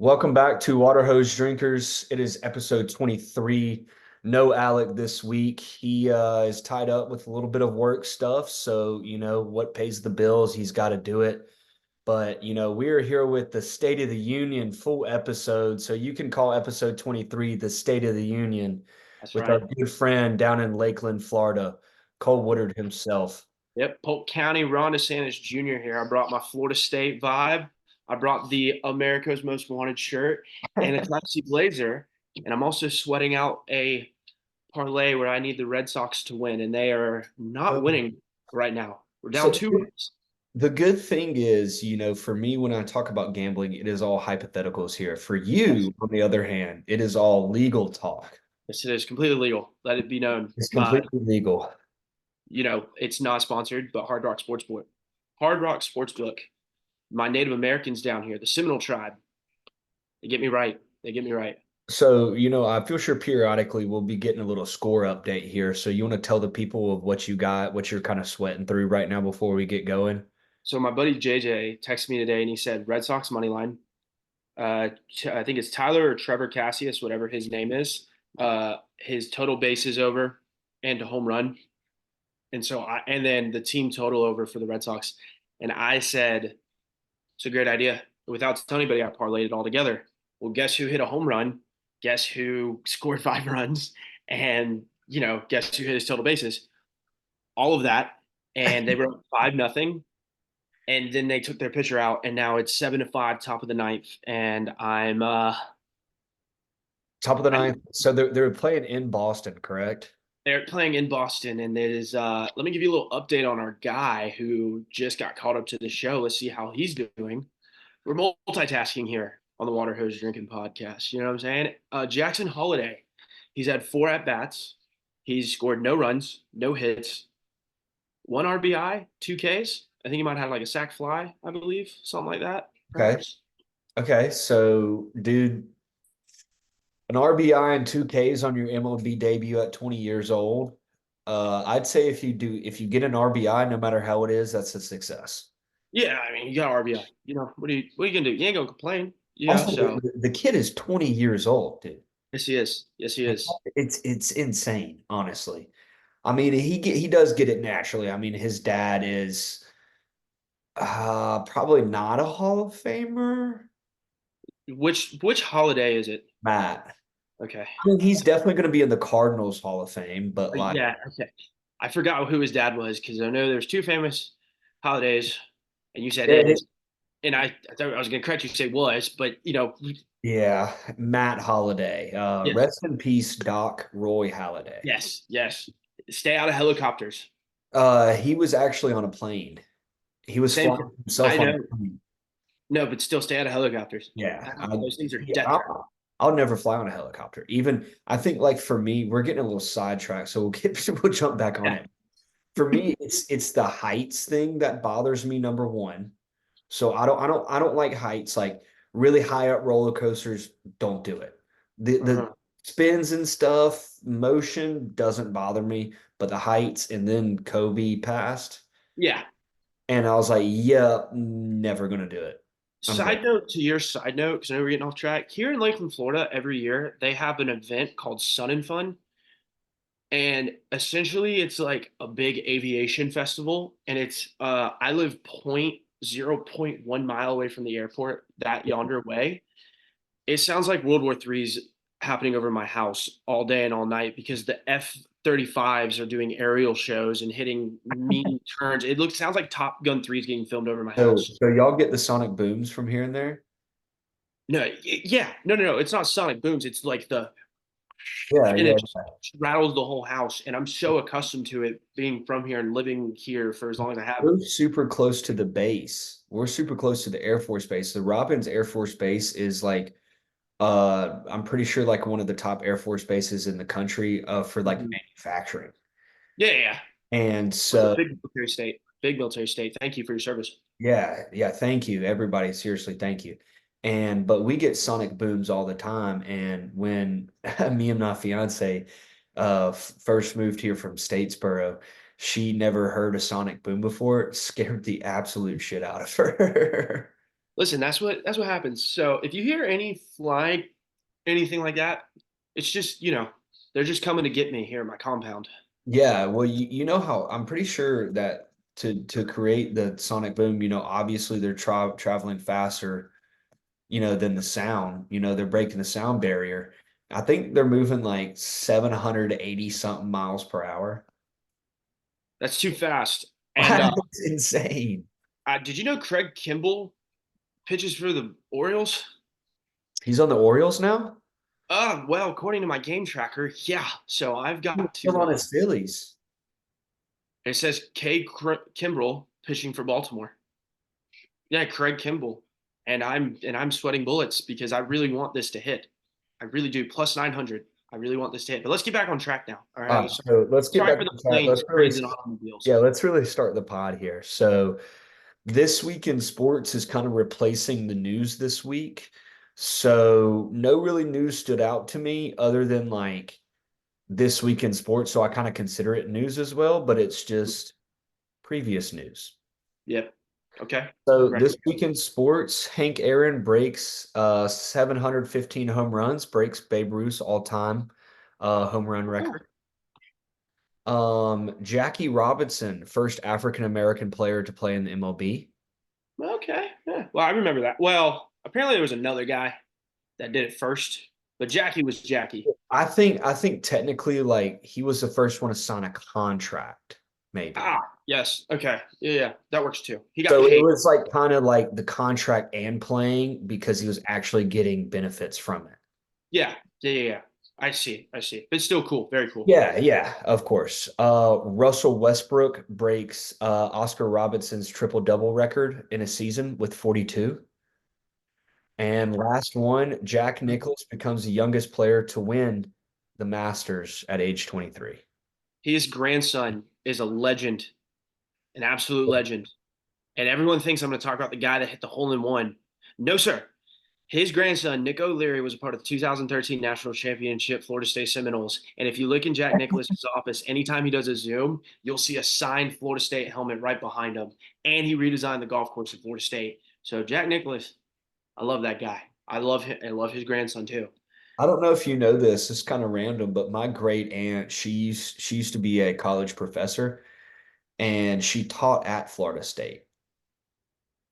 Welcome back to Water Hose Drinkers. It is episode 23. No Alec this week. He is tied up with a little bit of work stuff. So, what pays the bills, he's got to do it. But, we're here with the State of the Union full episode. So you can call episode 23 the State of the Union That's with our right. good friend down in Lakeland, Florida, Cole Woodard himself. Yep. Polk County, Ron DeSantis Jr. here. I brought my Florida State vibe. I brought the America's Most Wanted shirt and a classy blazer. And I'm also sweating out a parlay where I need the Red Sox to win, and they are not winning right now. We're down So 2 runs. the good thing is, for me, when I talk about gambling, it is all hypotheticals here. For Yes. you, on the other hand, it is all legal talk. Yes, it is completely legal. Let it be known. It's completely legal. It's not sponsored, but Hard Rock Sportsbook. Hard Rock Sportsbook. My Native Americans down here, the Seminole tribe, they get me right. They get me right. So, I feel sure periodically we'll be getting a little score update here. So, you want to tell the people of what you got, what you're kind of sweating through right now before we get going? So my buddy JJ texted me today and he said Red Sox money line. I think it's Tyler or Trevor Cassius, whatever his name is. His total bases over and a home run. And then the team total over for the Red Sox. And I said, it's a great idea. Without telling anybody, I parlayed it all together. Well, guess who hit a home run? Guess who scored 5 runs? And, guess who hit his total bases? All of that. And they were up 5-0. And then they took their pitcher out, and now it's 7-5, top of the ninth, and Top of the I ninth. So they're playing in Boston, correct? they're playing in Boston, and there's let me give you a little update on our guy who just got caught up to the show. Let's see how he's doing. We're multitasking here on the Water Hose Drinking Podcast. You know what I'm saying? Jackson Holiday, he's had 4 at bats. He's scored no runs, no hits, 1 RBI, 2 Ks. I think he might have like a sac fly, I believe, something like that, Okay. perhaps. Okay. So, dude, an RBI and two Ks on your MLB debut at 20 years old. I'd say if you get an RBI, no matter how it is, that's a success. Yeah, I mean, you got RBI. What are you gonna do? You ain't gonna complain. Also, So the kid is 20 years old, dude. yes, he is. Yes, he Like, is. it's insane, honestly. I mean, he does get it naturally. I mean, his dad is probably not a Hall of Famer, Which holiday is it? Matt. Okay. I mean, he's definitely going to be in the Cardinals Hall of Fame, but like, Yeah. Okay. I forgot who his dad was because I know there's two famous holidays, and you said yeah, is, and I thought I was gonna correct you, say was, but yeah, Matt Holliday. yes, Rest in peace, Doc Roy Halladay. yes, yes. Stay out of helicopters. He was actually on a plane. He was Same. flying I himself on know. a plane. No, but still stay out of helicopters. Yeah, Those things are yeah, death traps. I'll never fly on a helicopter. Even I think like for me, we're getting a little sidetracked, so we'll jump back on Yeah. it. For me, it's the heights thing that bothers me, number one. So I don't like heights, like really high up roller coasters, don't do it. The Uh-huh. spins and stuff, motion doesn't bother me, but the heights, and then Kobe passed, Yeah. and I was like, yeah, never gonna do it. I'm good. Side note to your side note, because I know we're getting off track. Here in Lakeland, Florida, every year they have an event called Sun and Fun. And essentially it's like a big aviation festival. And I live 0.1 mile away from the airport, that yonder way. It sounds like World War III's happening over my house all day and all night because the F-35s are doing aerial shows and hitting mean turns. Sounds like Top Gun 3 is getting filmed over my So house. so y'all get the sonic booms from here and there? No, yeah, no, no, no. It's not sonic booms. It's like Yeah, and yeah. it just rattles the whole house. And I'm so accustomed to it being from here and living here for as long as I have. We're super close to the base. We're super close to the Air Force Base. The Robbins Air Force Base is like I'm pretty sure like one of the top Air Force bases in the country for like Mhm. manufacturing. Yeah, yeah, yeah. And It's a so big military state. Big military state. Thank you for your service. yeah, yeah, thank you everybody, seriously, thank you. And but we get sonic booms all the time, and when me and my fiance first moved here from Statesboro, she never heard a sonic boom before. It scared the absolute shit out of her. Listen, that's what happens. So if you hear any flying, anything like that, it's just they're just coming to get me here in my compound. Yeah, well, you know how I'm pretty sure that to create the sonic boom, obviously they're traveling faster, than the sound. They're breaking the sound barrier. I think they're moving like 780 something miles per hour. That's too fast. And That's insane. did you know Craig Kimball pitches for the Orioles? He's on the Orioles now? Well, according to my game tracker, yeah. So I've He's got still to. on his Phillies. It says Kimbrell pitching for Baltimore. Yeah, Craig Kimball, and I'm sweating bullets because I really want this to hit. I really do. Plus 900. I really want this to hit. But let's get back on track now. All All right. right, so let's get Sorry back for the to chat. planes, Let's really, trains, and automobiles. yeah, let's really start the pod here. So this week in sports is kind of replacing the news this week. So no really news stood out to me other than like this week in sports. So I kind of consider it news as well, but it's just previous news. Yep. Okay. So Right. this week in sports, Hank Aaron breaks 715 home runs, breaks Babe Ruth's all-time home run Oh, record. Jackie Robinson, first African American player to play in the MLB. okay. Yeah. Well, I remember that. Well, apparently there was another guy that did it first, but Jackie was Jackie. I think technically like he was the first one to sign a contract, maybe. Ah, yes. Okay. Yeah, yeah. That works too. He got So it paid. was like kind of like the contract and playing because he was actually getting benefits from it. Yeah. Yeah, yeah, yeah. I see. I see. But still cool. Very cool. Yeah, yeah, of course. Russell Westbrook breaks Oscar Robinson's triple double record in a season with 42. And last one, Jack Nicklaus becomes the youngest player to win the Masters at age 23. His grandson is a legend, an absolute legend. And everyone thinks I'm going to talk about the guy that hit the hole in one. No, sir. His grandson, Nick O'Leary, was a part of the 2013 National Championship Florida State Seminoles. And if you look in Jack Nicklaus's office, anytime he does a Zoom, you'll see a signed Florida State helmet right behind him. And he redesigned the golf course at Florida State. So Jack Nicklaus, I love that guy. I love him. I love his grandson too. I don't know if you know this, it's kind of random, but my great aunt, she used to be a college professor and she taught at Florida State.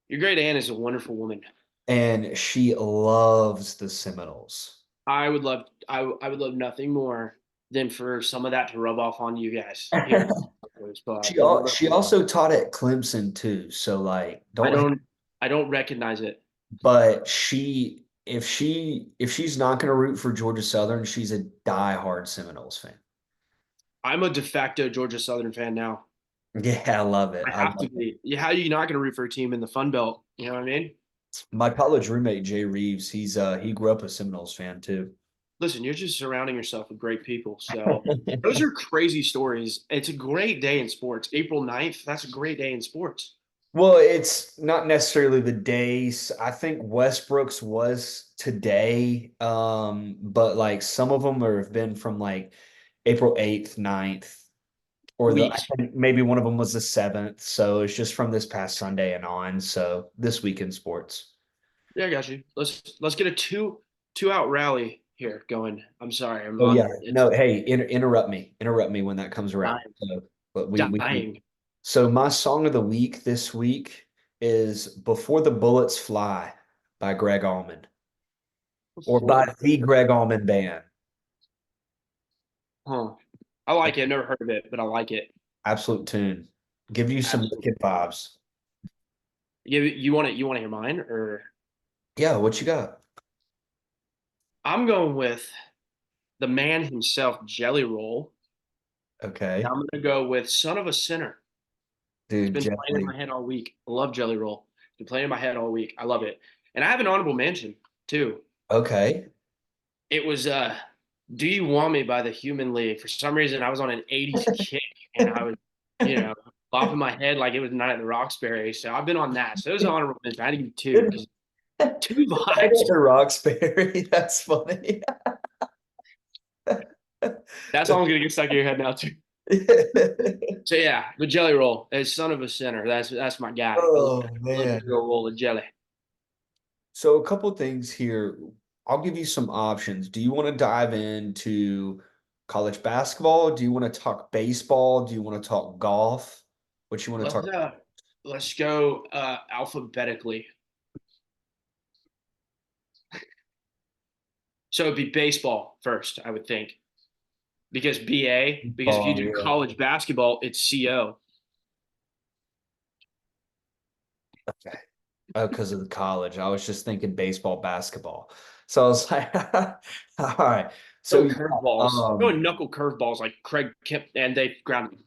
Your great aunt is a wonderful woman. And she loves the Seminoles. I would love nothing more than for some of that to rub off on you guys here. But She also taught at Clemson too. So like I don't don't I don't recognize it. but if she's not gonna root for Georgia Southern, she's a diehard Seminoles fan. I'm a de facto Georgia Southern fan now. Yeah, I love it. I I have love to be. Yeah, how are you not going to root for a team in the Fun Belt? You know what I mean? my college roommate Jay Reeves, he grew up a Seminoles fan too. Listen, you're just surrounding yourself with great people. So those are crazy stories. It's a great day in sports. April 9th, that's a great day in sports. Well, it's not necessarily the days. I think Westbrook's was today, but like some of them have been from like April 8th, 9th, or I Weeks. think maybe one of them was the 7th. So it's just from this past Sunday and on. So this week in sports. Yeah, I got you. Let's get a two out rally here going. I'm sorry. I'm Oh yeah. on it's No, hey, interrupt me. Interrupt me when that comes around. dying. So, but we Dying. so my song of the week this week is Before the Bullets Fly by Greg Allman or by the Greg Allman Band. Huh. I like it. I've never heard of it, but I like it. Absolute tune. Give you some Absolutely. wicked vibes. You want to hear mine or Yeah, what you got? I'm going with the man himself, Jelly Roll. Okay. I'm gonna go with Son of a Sinner. It's Dude, been playing in Jeffrey. my head all week. I love Jelly Roll. It's been playing in my head all week. I love it. And I have an honorable mention too. Okay. It was Do You Want Me by the Human League. For some reason I was on an 80s kick and I was, you know, bopping my head like it was Night at the Roxbury. So I've been on that. So it was an honorable mention. I had to give you two because two I vibes. got the Roxbury. That's funny. That song's gonna get stuck in your head now too. So yeah, the Jelly Roll is Son of a Sinner. That's my guy. A Oh little man. roll of jelly. So a couple things here. I'll give you some options. Do you want to dive into college basketball? Do you want to talk baseball? Do you want to talk golf? What you want to Let's talk? uh let's go alphabetically. So it'd be baseball first, I would think, because BA. Because if you Oh, do yeah. college basketball, it's CO. Okay. Oh, because of the college. I was just thinking baseball, basketball. So I was like, all right. So No yeah, curveballs. No knuckle curveballs like Craig Kemp and they ground.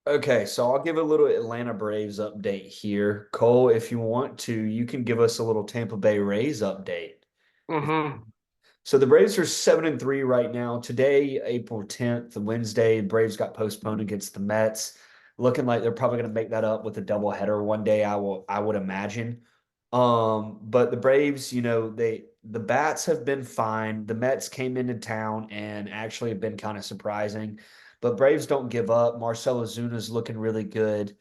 okay, so I'll give a little Atlanta Braves update here. Cole, if you want to, you can give us a little Tampa Bay Rays update. Mm-hmm. So the Braves are 7-3 right now. Today, April 10th, Wednesday, the Braves got postponed against the Mets. Looking like they're probably going to make that up with a doubleheader one day, I would imagine. But the Braves, the bats have been fine. The Mets came into town and actually have been kind of surprising. But Braves don't give up. Marcell Ozuna's looking really good.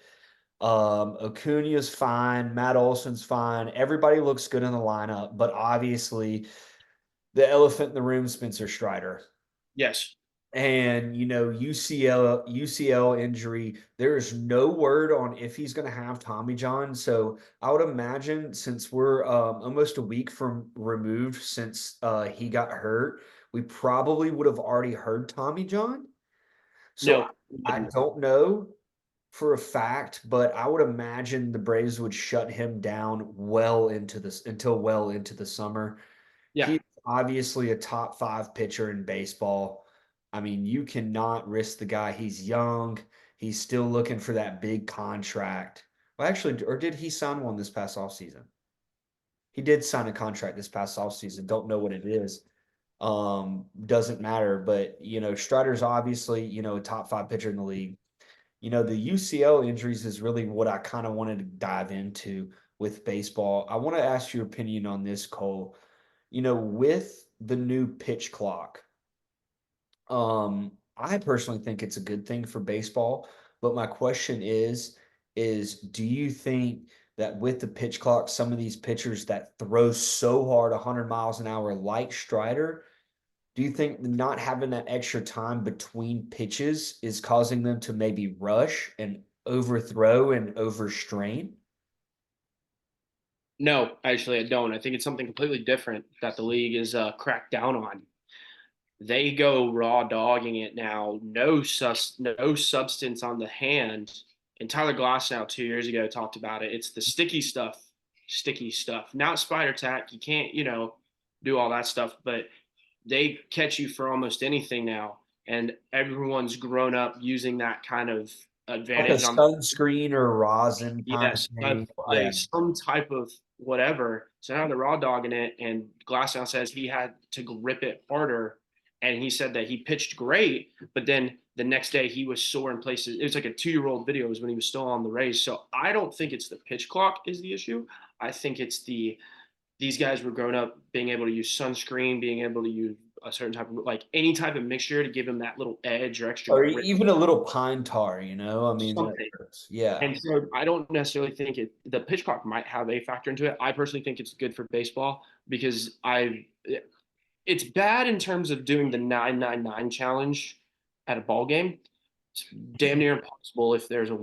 Acuna's fine. Matt Olson's fine. Everybody looks good in the lineup, but obviously the elephant in the room, Spencer Strider. Yes. And UCL injury. There is no word on if he's going to have Tommy John. So I would imagine since we're almost a week from removed since he got hurt, we probably would have already heard Tommy John. So No. I don't know for a fact, but I would imagine the Braves would shut him down well into this until well into the summer. Yeah. He's obviously a top five pitcher in baseball. I mean, you cannot risk the guy. He's young. He's still looking for that big contract. Well, actually, or did he sign one this past offseason? He did sign a contract this past offseason. Don't know what it is. Doesn't matter. But, Strider's obviously, a top five pitcher in the league. The UCL injuries is really what I kind of wanted to dive into with baseball. I want to ask your opinion on this, Cole. With the new pitch clock, I personally think it's a good thing for baseball. But my question is do you think that with the pitch clock, some of these pitchers that throw so hard 100 miles an hour like Strider, do you think not having that extra time between pitches is causing them to maybe rush and overthrow and overstrain? No, actually, I don't. I think it's something completely different that the league is cracked down on. They go raw dogging it now. No substance on the hand. And Tyler Glass now 2 years ago talked about it. It's the sticky stuff, not spider tack. You can't, do all that stuff, but they catch you for almost anything now. And everyone's grown up using that kind of Like a advantage on. sunscreen or rosin kind of Yes, thing. Yeah. some type of whatever. So now they're raw dogging it, and Glassdown says he had to grip it harder, and he said that he pitched great, but then the next day he was sore in places. It was like a 2-year-old video was when he was still on the Rays. So I don't think it's the pitch clock is the issue. I think it's these guys were grown up being able to use sunscreen, being able to use a certain type of like any type of mixture to give them that little edge or extra Or grip, even a little pine tar, I mean, that something. hurts. Yeah. And so I don't necessarily think the pitch clock might have a factor into it. I personally think it's good for baseball because it's bad in terms of doing the 999 challenge at a ball game. It's damn near impossible if it's a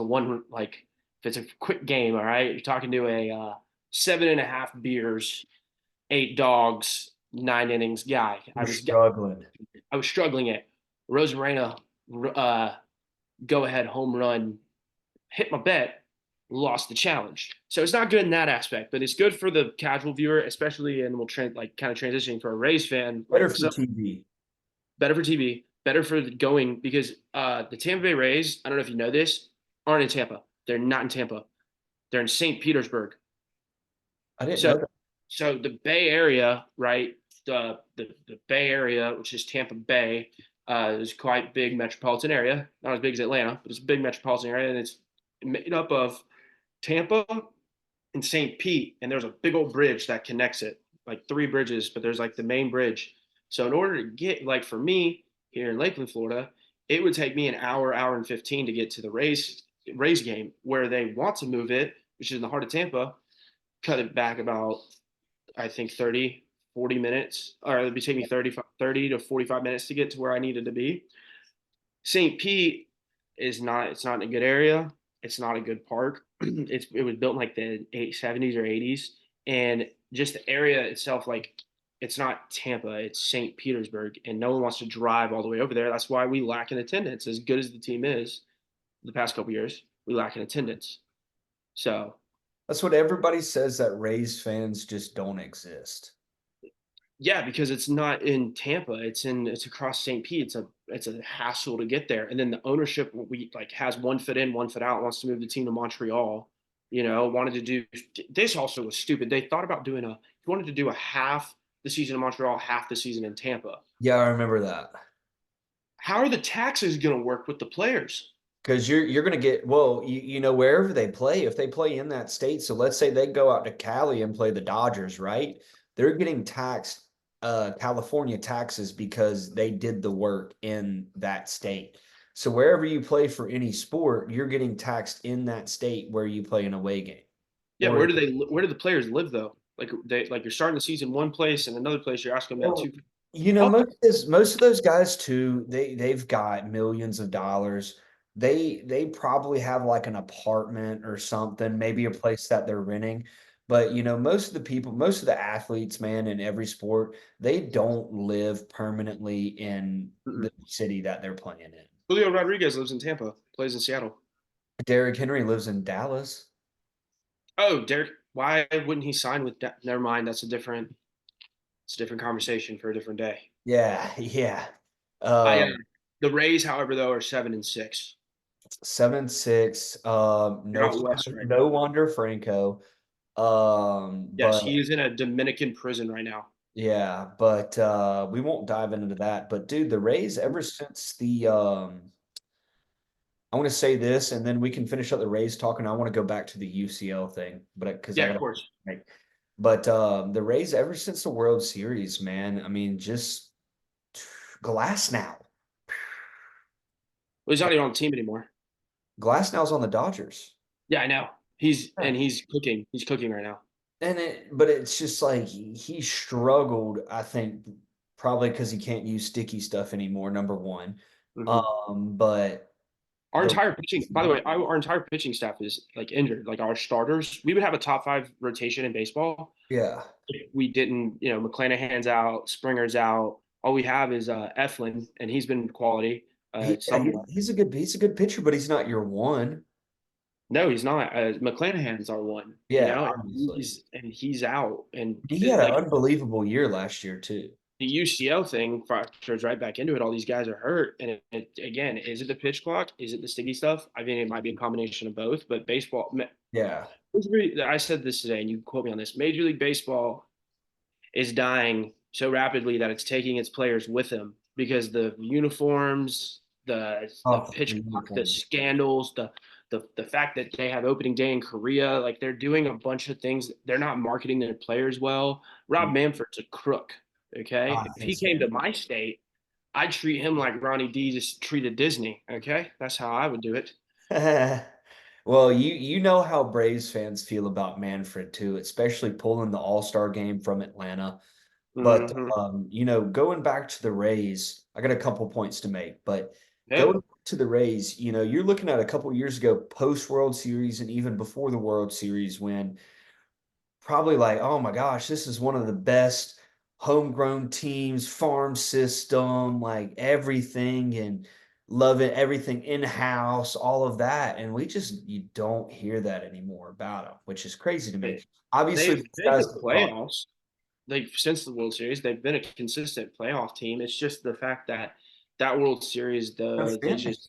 one like if it's a quick game. All right, you're talking to a 7.5 beers, 8 dogs, 9 innings guy. We're struggling. I was struggling at Rosarena, uh, go ahead home run, hit my bet, lost the challenge. So it's not good in that aspect, but it's good for the casual viewer, especially, and we'll kind of transitioning for a Rays fan like Better for myself. TV. Better for TV, better for the going because the Tampa Bay Rays, I don't know if you know this, aren't in Tampa. They're not in Tampa. They're in St. Petersburg. I didn't So know that. so the Bay Area, right? The Bay Area, which is Tampa Bay, is quite big metropolitan area. Not as big as Atlanta, but it's a big metropolitan area, and it's made up of Tampa and St. Pete, and there's a big old bridge that connects it, like 3 bridges, but there's like the main bridge. So in order to get, like for me here in Lakeland, Florida, it would take me an hour and 15 to get to the Rays game where they want to move it, which is in the heart of Tampa. cut it back about, I think 30, 40 minutes, or it'd be taking me 30 to 45 minutes to get to where I needed to be. St. Pete is not, it's not in a good area. It's not a good park. It was built in like the 70s or 80s. And just the area itself, like it's not Tampa, it's St. Petersburg. And no one wants to drive all the way over there. That's why we lack in attendance. As good as the team is the past couple years, we lack in attendance. So That's what everybody says, that Rays fans just don't exist. yeah, because it's not in Tampa. It's across St. Pete. It's a hassle to get there. And then the ownership we like has one foot in, one foot out, wants to move the team to Montreal. Wanted to do this also was stupid. They thought about doing he wanted to do a half the season in Montreal, half the season in Tampa. Yeah, I remember that. How are the taxes gonna work with the players? Because you're gonna get, well, wherever they play, if they play in that state, so let's say they go out to Cali and play the Dodgers, right? They're getting taxed California taxes because they did the work in that state. So wherever you play for any sport, you're getting taxed in that state where you play an away game. Yeah, Or where do the players live though? Like you're starting the season one place and another place you're asking them well, to up. most of those guys too, they've got millions of dollars. They probably have like an apartment or something, maybe a place that they're renting. But most of the people, most of the athletes, man, in every sport, they don't live permanently in the city that they're playing in. Julio Rodriguez lives in Tampa, plays in Seattle. Derrick Henry lives in Dallas. Oh, Derek, why wouldn't he sign with? Never mind, it's a different conversation for a different day. Yeah, yeah. I Um, The Rays, however, though, are 7-6. 7-6. They're out west right No now. wonder Franco. Yes, But he is in a Dominican prison right now. yeah, but we won't dive into that. But dude, the Rays ever since the I want to say this and then we can finish up the Rays talking. I want to go back to the UCL thing, but because I Yeah, of gotta course. make but the Rays ever since the World Series, man, I mean, just Glass now. Well, he's not even on the team anymore. Glass now's on the Dodgers. Yeah, I know. He's Yeah. and he's cooking. He's cooking right now. But it's just like he struggled, I think, probably because he can't use sticky stuff anymore, number one. Hmm. But Our the entire pitching, by the way, our entire pitching staff is like injured. Like our starters, we would have a top five rotation in baseball. yeah, We didn't, McClanahan's out, Springer's out. All we have is Eflin, and he's been quality somewhat. he's a good pitcher, but he's not your one. No, he's not. McClanahan's our one, Yeah, and obviously. he's out, and He had an like unbelievable year last year too. the UCL thing factors right back into it. All these guys are hurt, and again, is it the pitch clock? Is it the sticky stuff? I mean, it might be a combination of both. But baseball, Yeah. I said this today, and you can quote me on this. Major League Baseball is dying so rapidly that it's taking its players with them because the uniforms, the Oh, pitch the clock, the uniforms. scandals, the fact that they have opening day in Korea, like they're doing a bunch of things. They're not marketing their players well. Rob Manfred's a crook. Okay, I if think he so. came to my state, I'd treat him like Ronnie D just treated Disney. Okay, that's how I would do it. Well, you know how Braves fans feel about Manfred too, especially pulling the All-Star game from Atlanta. But Mm-hmm. going back to the Rays, I got a couple points to make. But going Hey, back to the Rays, you're looking at a couple years ago, post World Series and even before the World Series, when probably like, oh my gosh, this is one of the best homegrown teams, farm system, like everything, and love it, everything in-house, all of that. And you don't hear that anymore about them, which is crazy to me. Obviously, they've these made guys the have gone. playoffs. Like since the World Series, they've been a consistent playoff team. It's just the fact that that World Series, Their the fan base.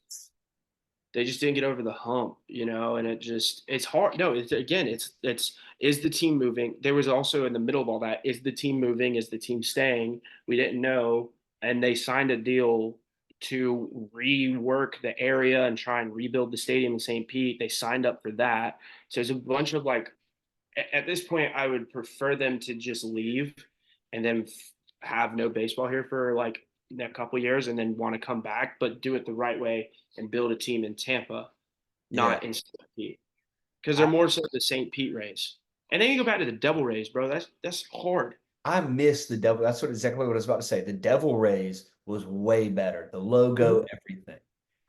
they just didn't get over the hump, and it's hard. No, it's again, it's is the team moving? There was also in the middle of all that, is the team moving? Is the team staying? We didn't know, and they signed a deal to rework the area and try and rebuild the stadium in St. Pete. They signed up for that. So there's a bunch of like at this point, I would prefer them to just leave and then have no baseball here for like a couple years and then want to come back, but do it the right way and build a team in Tampa, Yeah. not in St. Pete, because they're I, more so the St. Pete Rays. And then you go back to the Devil Rays, bro. That's hard. I miss the devil. That's what exactly what I was about to say. The Devil Rays was way better. The logo, Mhm. everything.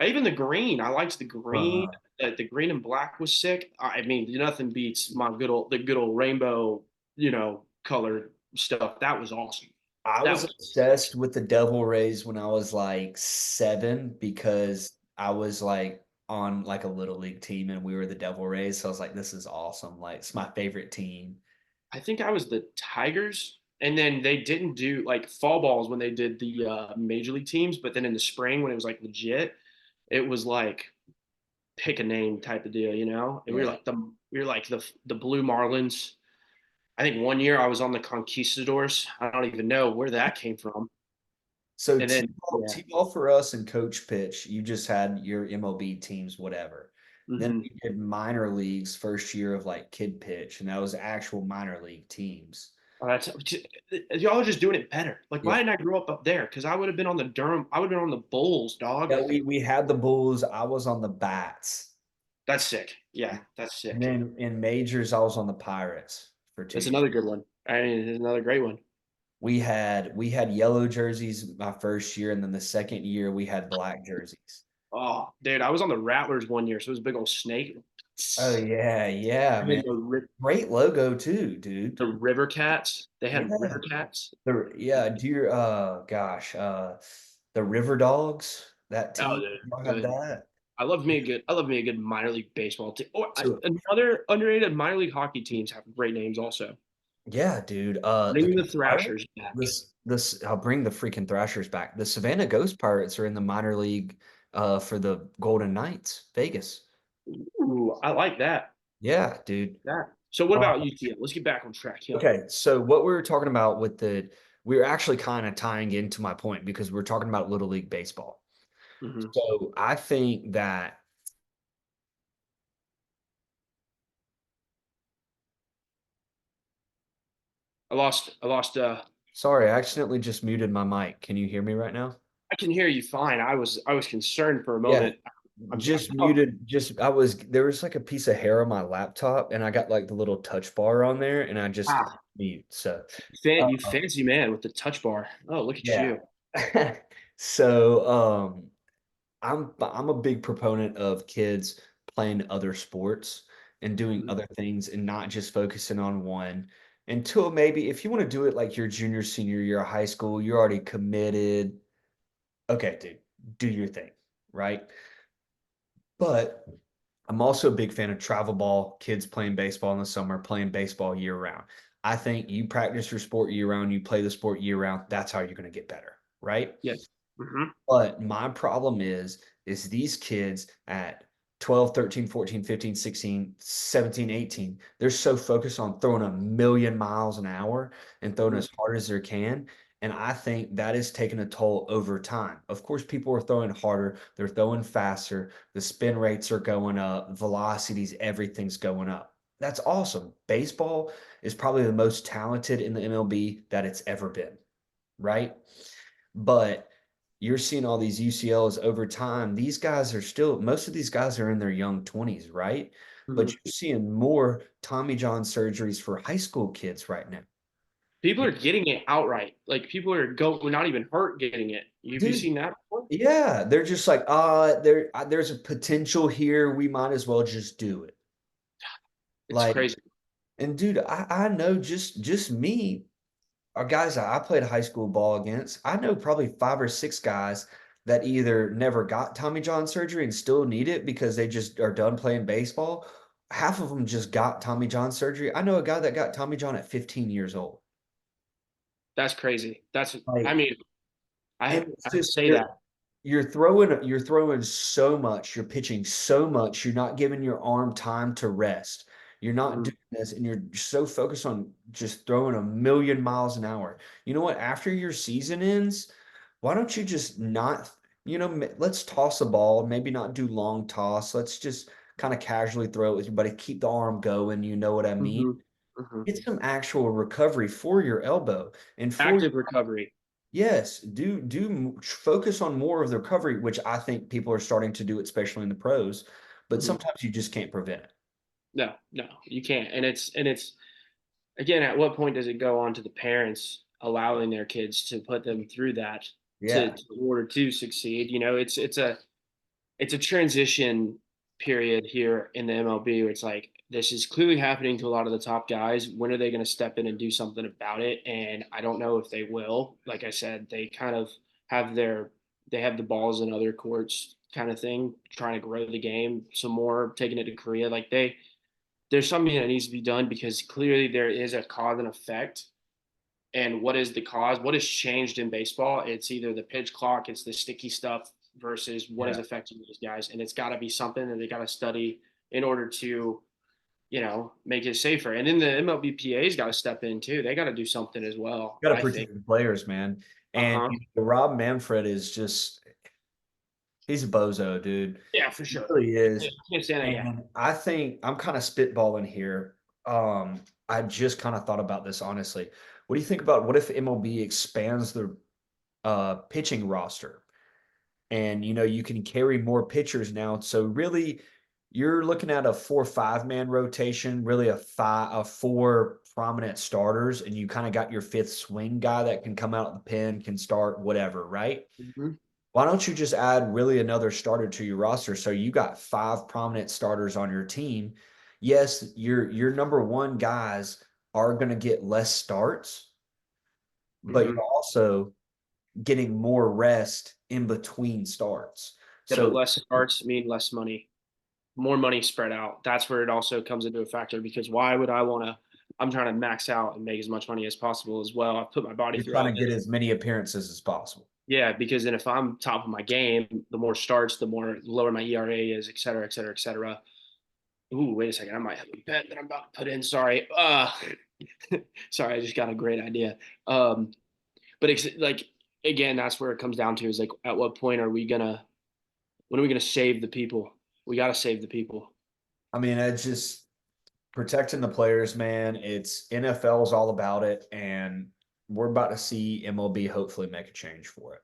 Even the green, I liked the green. Uh, The green and black was sick. I mean, nothing beats my good old rainbow, color stuff. That was awesome. I That was was obsessed with the Devil Rays when I was like 7 because I was like on like a little league team and we were the Devil Rays. So I was like, this is awesome. Like it's my favorite team. I think I was the Tigers. And then they didn't do like fall balls when they did the major league teams, but then in the spring when it was like legit, it was like pick a name type of deal, you know? And Yeah. we were like the Blue Marlins. I think one year I was on the Conquistadors. I don't even know where that came from. So And then yeah. T-ball for us and coach pitch, you just had your MLB teams, whatever. Then Hmm. we did minor leagues first year of like kid pitch, and that was actual minor league teams. Oh, that's y'all are just doing it better. Like, Yeah. why didn't I grow up there? Because I would have been on the Durham. I would have been on the Bulls, dog. Yeah, we had the Bulls. I was on the Bats. That's sick. Yeah, And that's sick. then in majors, I was on the Pirates for two That's years. another good one. I mean, it's another great one. We had yellow jerseys my first year, and then the second year we had black jerseys. Oh, dude, I was on the Rattlers one year, so it was a big old snake. Oh yeah, yeah, And man. then Great logo too, dude. the River Cats. They had Yeah. River Cats. Yeah, dear gosh, the River Dogs, that Oh, team, dude, y'all have good. that. I love me a good minor league baseball team. So Another underrated minor league hockey teams have great names also. yeah, dude. The Bring the Pirates, Thrashers back. this I'll bring the freaking Thrashers back. The Savannah Ghost Pirates are in the minor league for the Golden Knights, Vegas. Ooh, I like that. Yeah, dude. That. So what Uh, about UTL? Let's get back on track here. okay, so what we were talking about with we were actually kind of tying into my point because we're talking about Little League Baseball. Hmm. So I think that I lost sorry, I accidentally just muted my mic. Can you hear me right now? I can hear you fine. I was concerned for a Yeah, moment. just Oh, muted. There was like a piece of hair on my laptop, and I got like the little touch bar on there, and I just wow. mute. So, You uh, fancy man with the touch bar. Oh, look at yeah. you. So, I'm a big proponent of kids playing other sports and doing Mhm. other things and not just focusing on one until maybe if you want to do it like your junior, senior year of high school, you're already committed. Okay, dude, do your thing, right? But I'm also a big fan of travel ball, kids playing baseball in the summer, playing baseball year round. I think you practice your sport year round, you play the sport year round, that's how you're going to get better, right? Yes. Hmm. But my problem is these kids at 12, 13, 14, 15, 16, 17, 18, they're so focused on throwing a million miles an hour and throwing Hmm. as hard as they can. And I think that is taking a toll over time. Of course, people are throwing harder, they're throwing faster, the spin rates are going up, velocities, everything's going up. That's awesome. Baseball is probably the most talented in the MLB that it's ever been, right? But you're seeing all these UCLs over time. These guys are still, most of these guys are in their young 20s, right? But Hmm. you're seeing more Tommy John surgeries for high school kids right now. People are getting it outright. Like people are we're not even hurt getting it. Have you Dude, seen that before? yeah, they're just like, there's a potential here. We might as well just do it. It's Like, crazy. and dude, I know just me, our guys I played high school ball against, I know probably 5 or 6 guys that either never got Tommy John surgery and still need it because they just are done playing baseball. Half of them just got Tommy John surgery. I know a guy that got Tommy John at 15 years old. That's crazy. That's I Like, mean, and it's I just say that. you're throwing so much, you're pitching so much, you're not giving your arm time to rest. You're not Mhm. doing this, and you're so focused on just throwing a million miles an hour. You know what? After your season ends, why don't you just not, let's toss a ball, maybe not do long toss. Let's just kind of casually throw it with your buddy, keep the arm going. You know what I mean? Mhm. Mhm. Get some actual recovery for your elbow and for Active recovery. yes, focus on more of the recovery, which I think people are starting to do, especially in the pros. But Mhm. sometimes you just can't prevent it. No, no, you can't. And it's again, at what point does it go on to the parents allowing their kids to put them through that Yeah, in order to succeed? It's a transition period here in the MLB where it's like this is clearly happening to a lot of the top guys. When are they going to step in and do something about it? And I don't know if they will. Like I said, they kind of have they have the balls in other courts kind of thing, trying to grow the game some more, taking it to Korea. There's something that needs to be done because clearly there is a cause and effect. And what is the cause? What has changed in baseball? It's either the pitch clock, it's the sticky stuff versus what is yeah. affecting these guys. And it's got to be something that they got to study in order to, make it safer. And then the MLBPA's got to step in too. They got to do something as well, Got to I think. protect the players, man. Uh And huh. Rob Manfred is just he's a bozo, dude. Yeah, for He sure. really Yeah, is. I can't stand that guy. And I think I'm kind of spitballing here. I just kind of thought about this honestly. What do you think about what if MLB expands the pitching roster? And you can carry more pitchers now. So really, you're looking at a 4 5 man rotation, really a four prominent starters, and you kind of got your fifth swing guy that can come out of the pen, can start whatever, right? Mm-hmm. Why don't you just add really another starter to your roster so you got 5 prominent starters on your team? Yes, your number one guys are going to get less starts, but Mm-hmm. you're also getting more rest in between starts. Yeah, but So less starts mean less money. More money spread out. That's where it also comes into a factor because why would I want to? I'm trying to max out and make as much money as possible as well. I've put my body you're through trying all to get this. as many appearances as possible. Yeah, because then if I'm top of my game, the more starts, the more lower my ERA is, et cetera, et cetera, et cetera. Ooh, wait a second. I might have a bet that I'm about to put in. Sorry. Sorry, I just got a great idea. Um, but like again, that's where it comes down to is like at what point are we gonna when are we gonna save the people? We gotta save the people. I mean, it's just protecting the players, man. It's NFL's all about it, and we're about to see MLB hopefully make a change for it.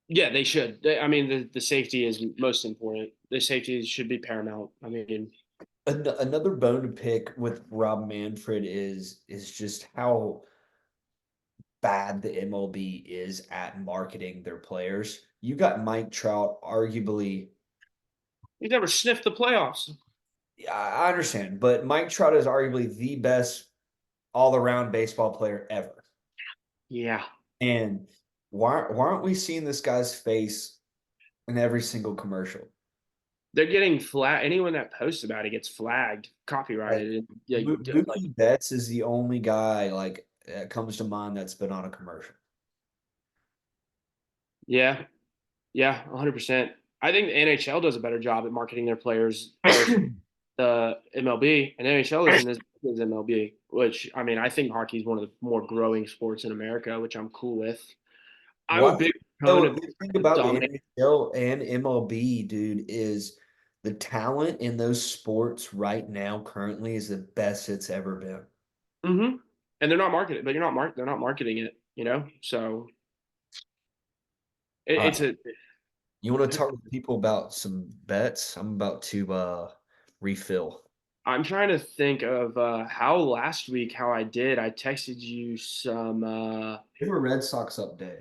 Yeah, they should. I mean, the safety is most important. The safety should be paramount. I mean, Another bone to pick with Rob Manfred is just how bad the MLB is at marketing their players. You got Mike Trout, arguably. he never sniffed the playoffs. Yeah, I understand, but Mike Trout is arguably the best all-around baseball player ever. Yeah, And why aren't we seeing this guy's face in every single commercial? they're getting flag. Anyone that posts about it gets flagged, Like copyrighted. Yeah, like Mookie Betts is the only guy like that comes to mind that's been on a commercial. yeah, yeah, 100%. I think the NHL does a better job at marketing their players versus the MLB, and NHL isn't as big as MLB. Which I mean, I think hockey is one of the more growing sports in America, which I'm cool with. I'm a What big so proponent the thing of about the dominate. NHL and MLB, dude, is the talent in those sports right now currently is the best it's ever been. Mm-hmm. And they're not marketing, but they're not marketing it, So All it's right. a. You want to talk to people about some bets? I'm about to refill. I'm trying to think of how last week how I did. I texted you some. Give a Red Sox update.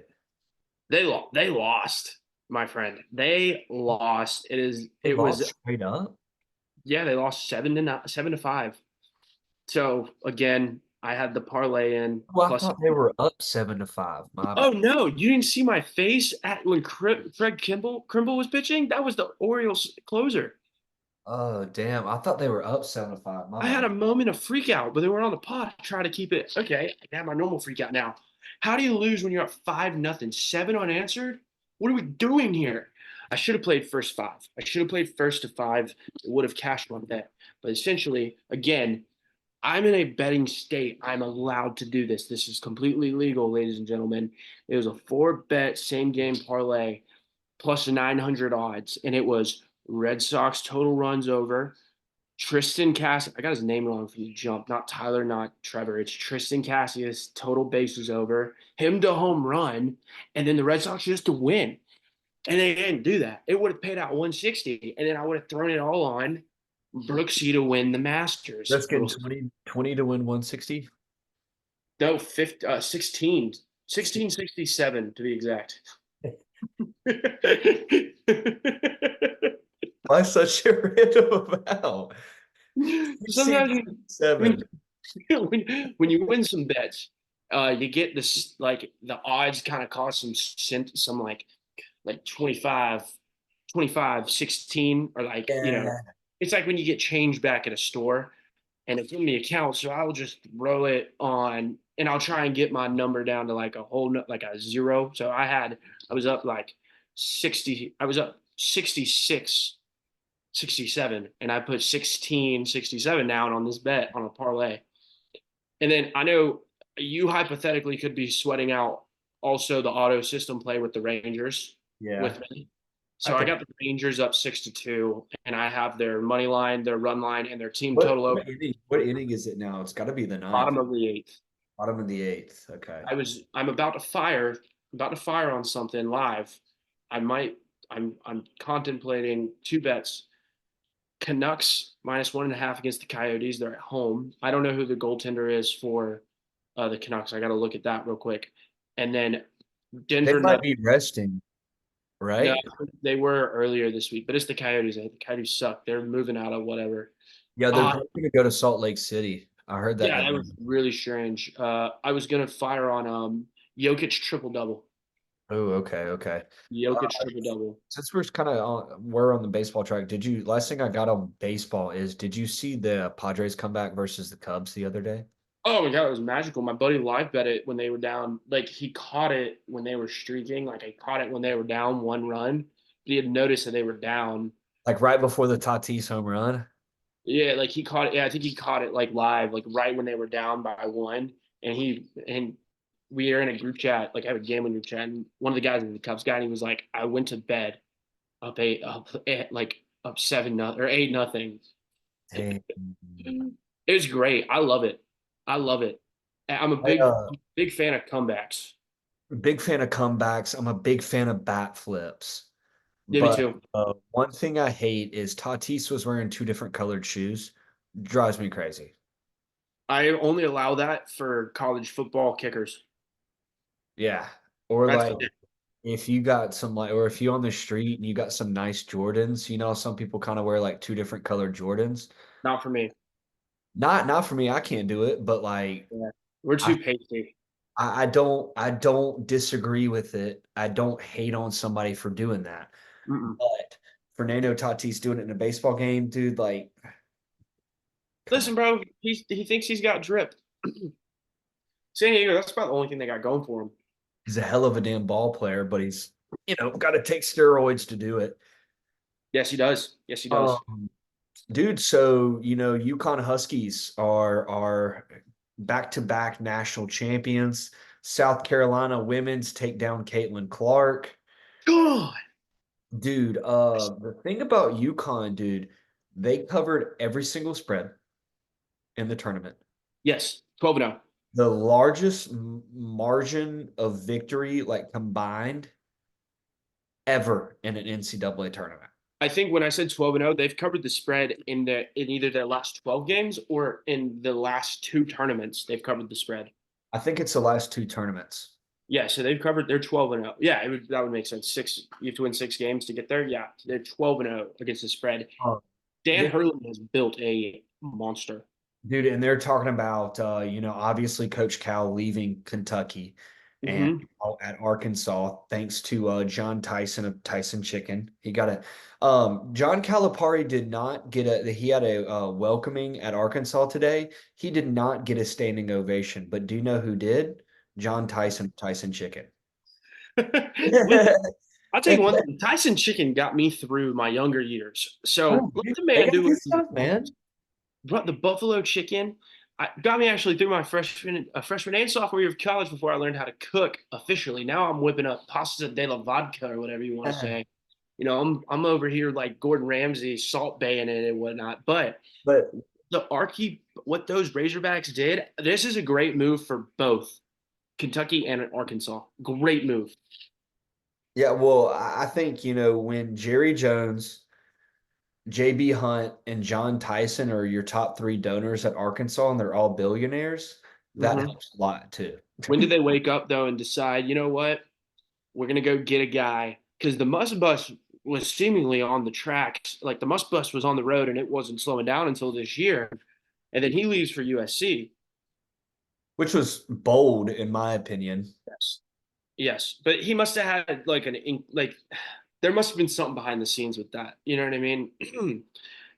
They lost, my friend. They lost. They It was lost straight up. yeah. They lost 7-5. So again, I had the parlay in Well, I plus. thought they were up 7-5. My Oh bad. no, you didn't see my face at when Fred Kimble was pitching. That was the Orioles closer. Oh, damn. I thought they were up 7-5. My I had bad. a moment of freak out, but they were on the pot trying to keep it. Okay, I have my normal freak out now. How do you lose when you're up 5-0, 7 unanswered? What are we doing here? I should have played first five. I should have played first to five. It would have cashed one bet. But essentially, again, I'm in a betting state. I'm allowed to do this. This is completely legal, ladies and gentlemen. It was a 4-bet same game parlay plus 900 odds, and it was Red Sox total runs over, Tristan Cass. I got his name wrong from the jump. Not Tyler, not Trevor. It's Tristan Cassius. Total bases over. Him to home run, and then the Red Sox just to win. And they didn't do that. It would have paid out 160, and then I would have thrown it all on. Brooksy to win the Masters. Redskins 20 to win 160. No, 50, 16, 1667 to be exact. Why such a random amount? Sometimes when, 7. when you win some bets, you get this like the odds kind of cause some like 16, or like, Yeah. it's like when you get change back at a store and it's in the account. So I'll just throw it on and I'll try and get my number down to like a like a zero. So I was up like 60, I was up 66, 67, and I put 1667 down on this bet on a parlay. And then I know you hypothetically could be sweating out also the auto system play with the Rangers Yeah. with me. I So I could. got the Rangers up 6-2, and I have their money line, their run line, and their team What total over what inning is it now? It's got to be the ninth, bottom of the eighth. bottom of the eighth. Okay. I'm about to fire on something live. I might I'm contemplating two bets. Canucks -1.5 against the Coyotes. They're at home. I don't know who the goaltender is for the Canucks. I got to look at that real quick. And then They Denver might Nuggets. be resting, No, right? they were earlier this week, but it's the Coyotes. The Coyotes suck. They're moving out of whatever. Yeah, they're Uh, probably going to go to Salt Lake City. I heard that yeah, that today. was really strange. I was gonna fire on Jokic triple double. Oh, okay, okay. Jokic triple double. Since we're on the baseball track, last thing I got on baseball is did you see the Padres come back versus the Cubs the other day? Oh my god, it was magical. My buddy live bet it when they were down. Like he caught it when they were streaking. Like I caught it when they were down 1 run. He had noticed that they were down. Like right before the Tatis home run? Yeah, like he caught it. Yeah, I think he caught it like live, like right when they were down by one. And we are in a group chat, like I have a gambling group chat, and one of the guys in the Cubs guy, and he was like, I went to bed up 7-0 or 8-0. Dang. It was great. I love it. I love it. I'm a I, big fan of comebacks. big fan of comebacks. I'm a big fan of bat flips. Yeah, me But too. one thing I hate is Tatis was wearing two different colored shoes. Drives me crazy. I only allow that for college football kickers. Yeah. Or That's like if you got some like, or if you on the street and you got some nice Jordans, some people kind of wear like two different colored Jordans. not for me. Not for me. I can't do it, but like Yeah. We're I too pasty. I don't disagree with it. I don't hate on somebody for doing that. Mm-mm. But Fernando Tatis doing it in a baseball game, dude, like, come on. Listen, bro, he thinks he's got drip. San Diego, that's about the only thing they got going for him. He's a hell of a damn ball player, but he's, got to take steroids to do it. Yes, he does. Yes, he does. Um, dude, so Yukon Huskies are back-to-back national champions. South Carolina women's take down Caitlin Clark. God. Dude, the thing about UConn, dude, they covered every single spread in the tournament. Yes, 12-0. The largest margin of victory, like combined, ever in an NCAA tournament. I think when I said 12-0, they've covered the spread in either their last 12 games or in the last two tournaments. They've covered the spread. I think it's the last two tournaments. Yeah, so they've covered. They're 12-0. Yeah, that would make sense. You have to win 6 games to get there. Yeah, they're 12-0 against the spread. Oh, Dan they- Hurley has built a monster. dude, and they're talking about, obviously Coach Cal leaving Kentucky and Hmm. at Arkansas, thanks to John Tyson of Tyson Chicken. He got a John Calipari did not get he had a welcoming at Arkansas today. He did not get a standing ovation, but do you know who did? John Tyson of Tyson Chicken. Listen, I'll tell you one thing. Tyson Chicken got me through my younger years. So Oh, let dude, the they man got do good what he stuff, man. wants. But the Buffalo Chicken got me actually through my freshman and sophomore year of college before I learned how to cook officially. Now I'm whipping up pasta de la vodka or whatever you want to say. I'm over here like Gordon Ramsay, salt baying it and whatnot. But But what those Razorbacks did, this is a great move for both Kentucky and Arkansas. Great move. yeah, well, I think, when Jerry Jones JB Hunt and John Tyson are your top three donors at Arkansas, and they're all billionaires. That Hmm. helps a lot too. When did they wake up though and decide, you know what, we're gonna go get a guy? Because the Must Bus was seemingly on the tracks, like the Must Bus was on the road and it wasn't slowing down until this year, and then he leaves for USC. Which was bold in my opinion. Yes, yes, but he must have had like like there must have been something behind the scenes with that. You know what I mean?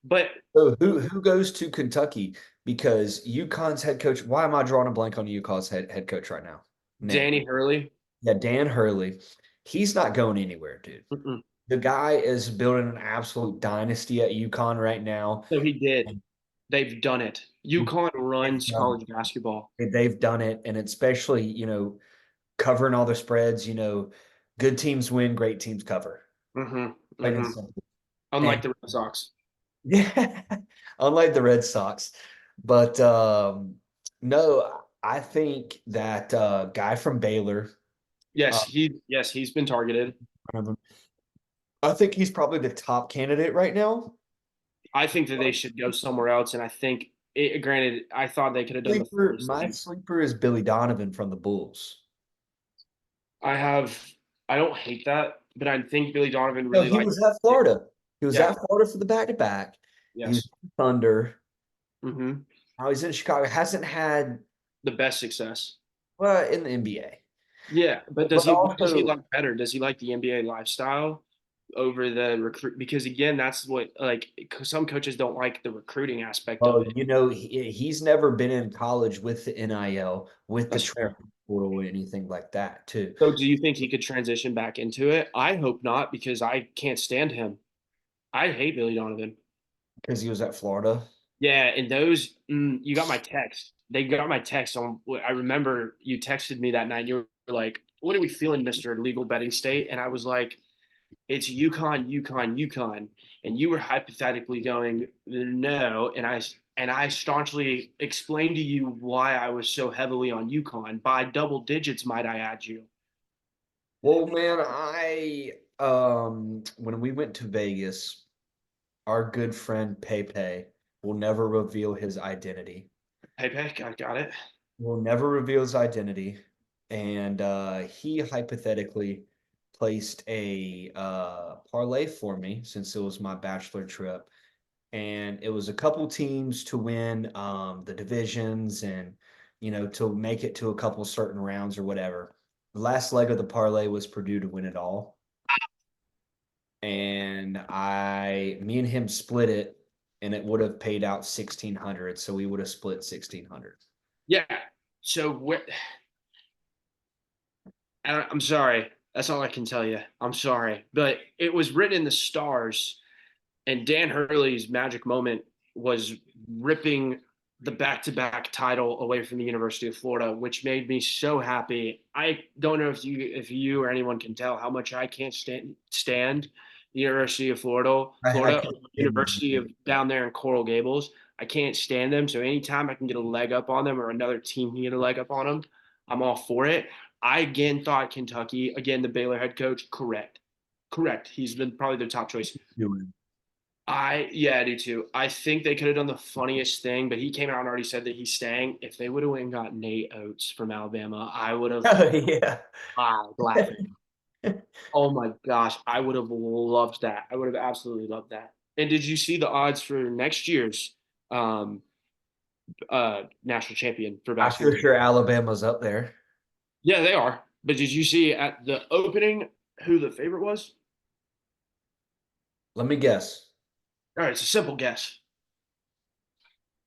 But So who goes to Kentucky? Because UConn's head coach. Why am I drawing a blank on UConn's head coach right now? Name. Danny Hurley. Yeah, Dan Hurley. He's not going anywhere, dude. Mm-mm. The guy is building an absolute dynasty at UConn right now. So he did. They've done it. UConn They've runs done college basketball. they've done it, and especially, covering all the spreads, good teams win, great teams cover. Hmm. Plain and Hmm. simple. Unlike And the Red Sox. yeah, unlike the Red Sox. But no, I think that guy from Baylor, uh, Yes, he's been targeted. I think he's probably the top candidate right now. I think that they should go somewhere else. And I think, granted, I thought they could have done the Sleeper, funniest my thing. sleeper is Billy Donovan from the Bulls. I have, I don't hate that, but I think Billy Donovan No, really he liked was at it. Florida. He was Yeah. at Florida for the back to back. He was Yes. Thunder. Hmm. Now he's in Chicago. Hasn't had The best success. well in the NBA, Yeah, but but what does he also like better? Does he like the NBA lifestyle over the recruit? Because again, that's what like some coaches don't like the recruiting aspect of well, it. he's never been in college with the NIL, with the That's fair. transfer portal, or anything like that, too, So, do you think he could transition back into it? I hope not, because I can't stand him. I hate Billy Donovan. because he was at Florida. Yeah, and those you got my text. They got my text on. I remember you texted me that night. And you were like, "What are we feeling, Mister Legal Betting State?" And I was like, it's UConn, UConn, UConn, and you were hypothetically going no, and I staunchly explained to you why I was so heavily on UConn by double digits, might I add you. Well, man, I when we went to Vegas, our good friend Pepe will never reveal his identity. Hey, Peck, I got it. Will never reveal his identity, and he hypothetically placed a parlay for me since it was my bachelor trip, and it was a couple teams to win the divisions and to make it to a couple certain rounds or whatever. The last leg of the parlay was Purdue to win it all, and me and him split it, and it would have paid out 1,600, so we would have split 1,600. Yeah. So I'm sorry. That's all I can tell you. I'm sorry, but it was written in the stars. And Dan Hurley's magic moment was ripping the back-to-back title away from the University of Florida, which made me so happy. I don't know if you or anyone can tell how much I can't stand the University of I Florida, can't stand University of down there in Coral Gables. I can't stand them. So anytime I can get a leg up on them or another team can get a leg up on them, I'm all for it. I again thought Kentucky, again the Baylor head coach, correct, correct. He's been probably their top choice. doing. I do too. I think they could have done the funniest thing, but he came out and already said that he's staying. If they would have went and got Nate Oates from Alabama, I would have Oh, yeah. died laughing. Oh my gosh, I would have loved that. I would have absolutely loved that. And did you see the odds for next year's um national champion for I'm basketball? sure Alabama's up there. Yeah, they are. But did you see at the opening who the favorite was? Let me guess. All right, it's a simple guess.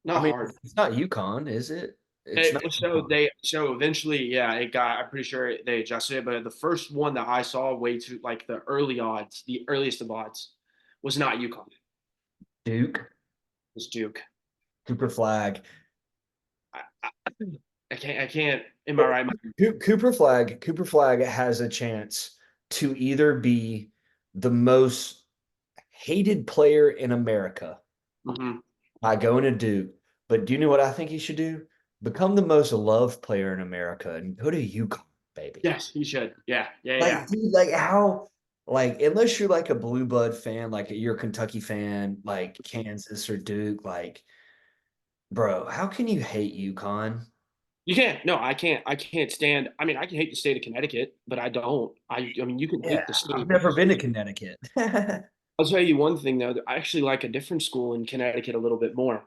I Not mean, hard. it's not UConn, is it? It's not UConn. So eventually, yeah, it got. I'm pretty sure they adjusted it, but the first one that I saw way too like the early odds, the earliest of odds, was not UConn. It Duke, was Duke. Cooper Flag. I, I, I can't. I can't. In my right mind. Cooper Flag has a chance to either be the most hated player in America Hmm. by going to Duke, but do you know what I think he should do? Become the most loved player in America and go to UConn, baby. Yes, he should. Yeah, yeah, yeah. Like, dude, like how? like unless you're like a blue blood fan, like you're a Kentucky fan, like Kansas or Duke, like bro, how can you hate UConn? You can't. No, I can't. I can't stand. I mean, I can hate the state of Connecticut, but I don't. I mean, you can Yeah, hate the I've state. never been to Connecticut. I'll tell you one thing though. I actually like a different school in Connecticut a little bit more.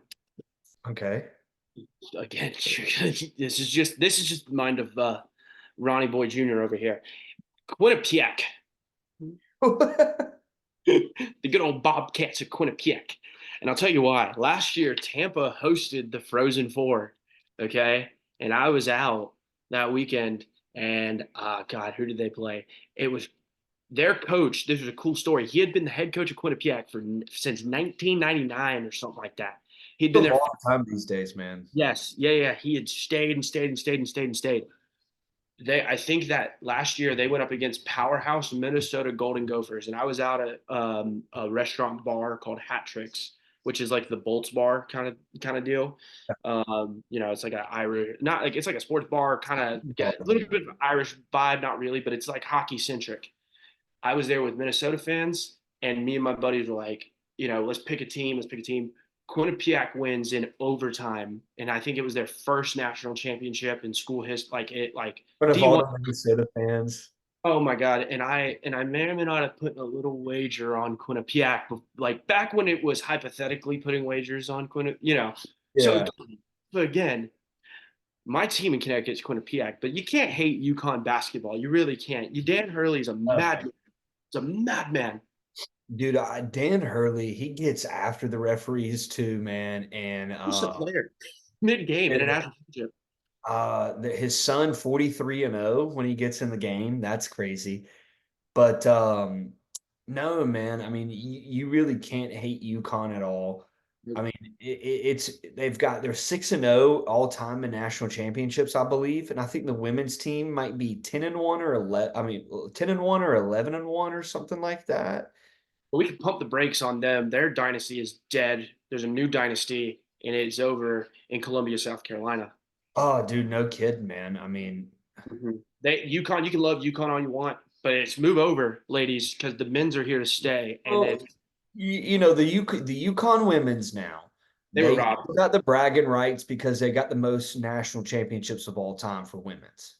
Okay. Again, this is just the mind of Ronnie Boy Jr. over here. Quinnipiac, the good old Bobcats of Quinnipiac, and I'll tell you why. Last year, Tampa hosted the Frozen Four, okay, and I was out that weekend, and God, who did they play? It was their coach. This was a cool story. He had been the head coach of Quinnipiac since 1999 or something like that. He'd A been there. long time these days, man. Yes, yeah, yeah. He had stayed and stayed and stayed and stayed and stayed. I think that last year they went up against powerhouse Minnesota Golden Gophers, and I was out at a restaurant bar called Hat Tricks, which is like the Bolts bar kind of deal. It's like an Irish, not like it's like a sports bar, kind of a little bit of Irish vibe, not really, but it's like hockey centric. I was there with Minnesota fans, and me and my buddies were like, let's pick a team. Let's pick a team. Quinnipiac wins in overtime, and I think it was their first national championship in school history. Like But of all D1. the Minnesota fans, Oh my God! And I may or may not have put a little wager on Quinnipiac, like back when it was hypothetically putting wagers on Quinnipiac. So, yeah. but again, my team in Connecticut is Quinnipiac, but you can't hate UConn basketball. You really can't. Dan Hurley's a madman. He's a madman. Dude, Dan Hurley, he gets after the referees too, man. And He's a player mid game in an national championship. his son 43-0 when he gets in the game. That's crazy. But no, man. I mean, you really can't hate UConn at all. I mean, it's they're 6-0 all time in national championships, I believe, and I think the women's team might be 10-1 or 11. I mean, 10-1 or 11-1 or something like that. But we can pump the brakes on them. Their dynasty is dead. There's a new dynasty, and it's over in Columbia, South Carolina. Oh, dude, no kidding, man. I mean, UConn, you can love UConn all you want, but it's move over, ladies, because the men's are here to stay, and well, the UConn women's now they were they robbed. got the bragging rights because they got the most national championships of all time for women's.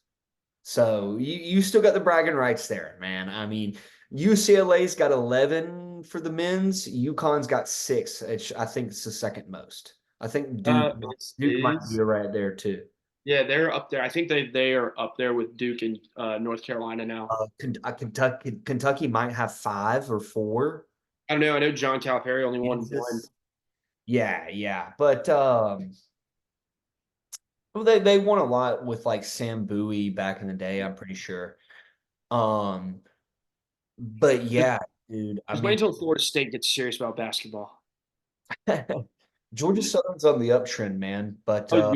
So you still got the bragging rights there, man. I mean, UCLA's got 11 for the men's. UConn's got six. I think it's the second most. I think Duke might be Is right there too. Yeah, they're up there. I think they are up there with Duke and North Carolina now. Kentucky might have five or four. I don't know. I know John Calipari only won one. Kansas. Yeah, yeah. But well, they won a lot with like Sam Bowie back in the day, I'm pretty sure. Um, but Just, yeah, dude, I just wait mean until Florida State gets serious about basketball. Georgia Southern's on the uptrend, man. But Oh,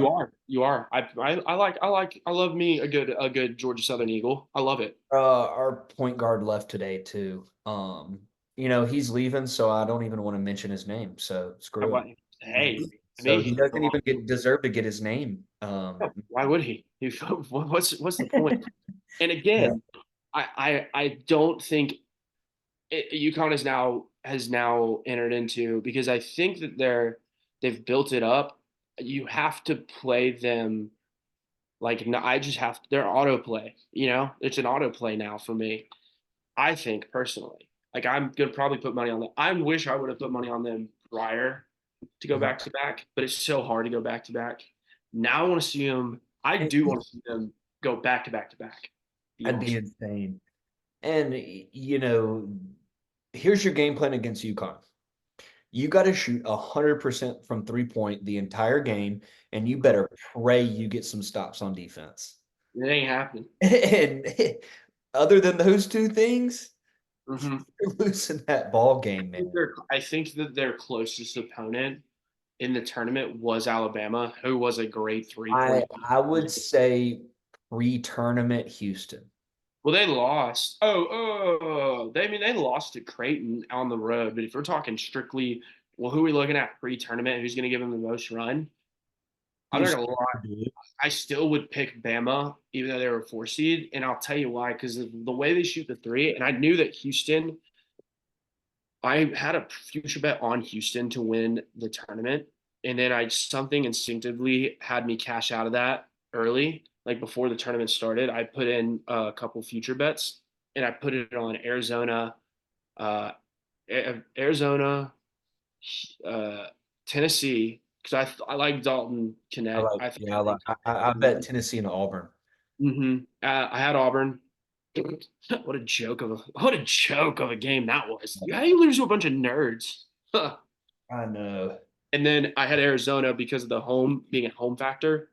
you are. I love me a good Georgia Southern Eagle. I love it. our point guard left today too. He's leaving, so I don't even want to mention his name. So I, screw him. wa- hey, to So me, he he doesn't even deserve to get his name. why would he? What's the point? And Yeah. again, I don't think UConn has now entered into, because I think that they've built it up. You have to play them like, no, I just have they're autoplay. It's an autoplay now for me. I think personally, like I'm gonna probably put money on them. I wish I would have put money on them prior to go back to back, but it's so hard to go back to back. Now I want to see them. I do want to see them go back to back to back. Be That'd be honest. insane. And here's your game plan against UConn. You got to shoot 100% from 3 point the entire game, and you better pray you get some stops on defense. It ain't happening. And other than those two things, Hmm. you're losing that ball game, man. I think that their closest opponent in the tournament was Alabama, who was a grade three I point. I would say pre-tournament Houston. Well, they lost. They lost to Creighton on the road. But if we're talking strictly, well, who are we looking at pre-tournament? Who's going to give them the most run? I'm not gonna Houston, lie. Purdue. I still would pick Bama, even though they were a 4 seed, and I'll tell you why. Because the way they shoot the three, and I knew that Houston. I had a future bet on Houston to win the tournament, and then I something instinctively had me cash out of that early, like before the tournament started. I put in a couple future bets, and I put it on Arizona, uh, Arizona, uh, Tennessee, because I like Dalton I Connect. like, I think yeah, I like, I bet Tennessee and Auburn. I had Auburn. What a joke of a game that was. How do you lose to a bunch of nerds? I know. And then I had Arizona because of the home being a home factor.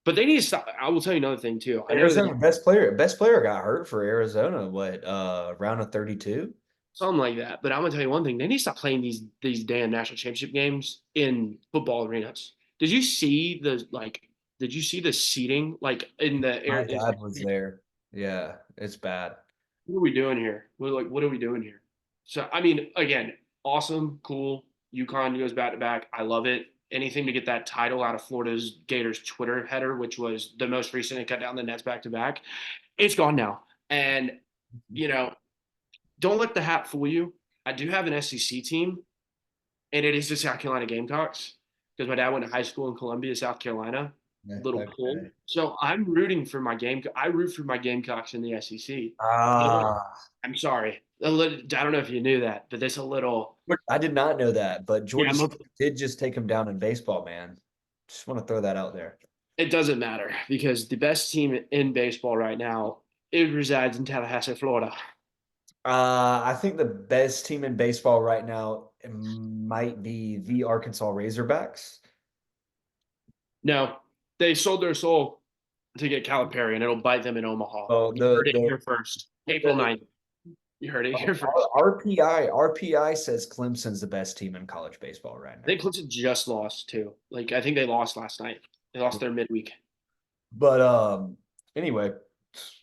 But they need to stop. I will tell you another thing too. I know that Arizona best player got hurt for Arizona. What round of 32? something like that. But I'm gonna tell you one thing. They need to stop playing these damn national championship games in football arenas. Did you see the like? Did you see the seating like in the air? My dad was there. Yeah, it's bad. What are we doing here? What are we doing here? So I mean, again, awesome, cool. UConn goes back to back. I love it. Anything to get that title out of Florida's Gators Twitter header, which was the most recent and cut down the nets back to back. It's gone now. And you know, don't let the hat fool you. I do have an SEC team, and it is the South Carolina Gamecocks because my dad went to high school in Columbia, South Carolina. Yeah, Little pull. okay. So I'm rooting for my game. I root for my Gamecocks in the SEC. Ah, I'm sorry. I don't know if you knew that, but there's a little. I did not know that, but Yeah, Georgia State did just take him down in baseball, man. Just want to throw that out there. it doesn't matter because the best team in baseball right now it resides in Tallahassee, Florida. I think the best team in baseball right now might be the Arkansas Razorbacks. No, they sold their soul to get Calipari, and it'll bite them in Omaha. Oh, You heard it here first. April the 9th. You heard it here first. RPI says Clemson's the best team in college baseball right I think now. Clemson just lost too. Like I think they lost last night. They lost their midweek. But anyway,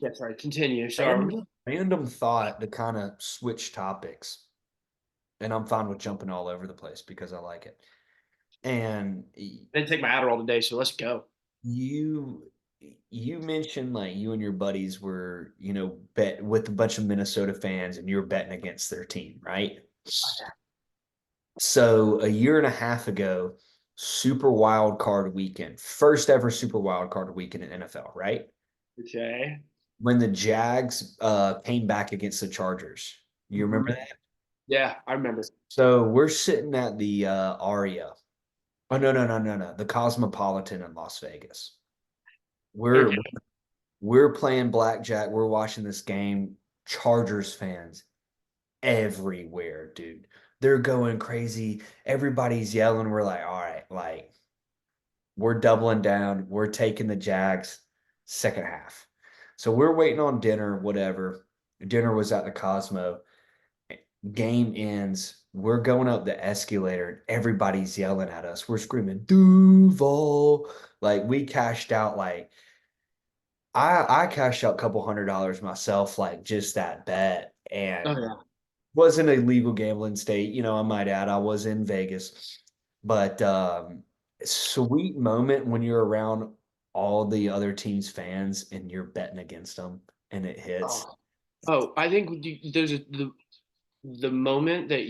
That's right. Continue. Sorry. random thought to kind of switch topics. And I'm fine with jumping all over the place because I like it. And I didn't take my Adderall today, so let's go. you you mentioned like you and your buddies were, bet with a bunch of Minnesota fans and you're betting against their team, right? So a year and a half ago, Super Wild Card Weekend, first ever Super Wild Card Weekend in NFL, right? Okay. When the Jags came back against the Chargers. You remember Mhm. that? Yeah, I remember. So we're sitting at the Aria. Oh no, no, no, no, no. The Cosmopolitan in Las Vegas. We're Okay. we're playing blackjack. We're watching this game. Chargers fans everywhere, dude. They're going crazy. Everybody's yelling. We're like, all right, like we're doubling down. We're taking the Jags second half. So we're waiting on dinner, whatever. Dinner was at the Cosmo. Game ends. We're going up the escalator and everybody's yelling at us. We're screaming, Duval. Like we cashed out like I cashed out a couple $100 myself, like just that bet. Oh And yeah. wasn't a legal gambling state, I might add. I was in Vegas. But sweet moment when you're around all the other team's fans and you're betting against them and it hits. Oh, I think there's the moment that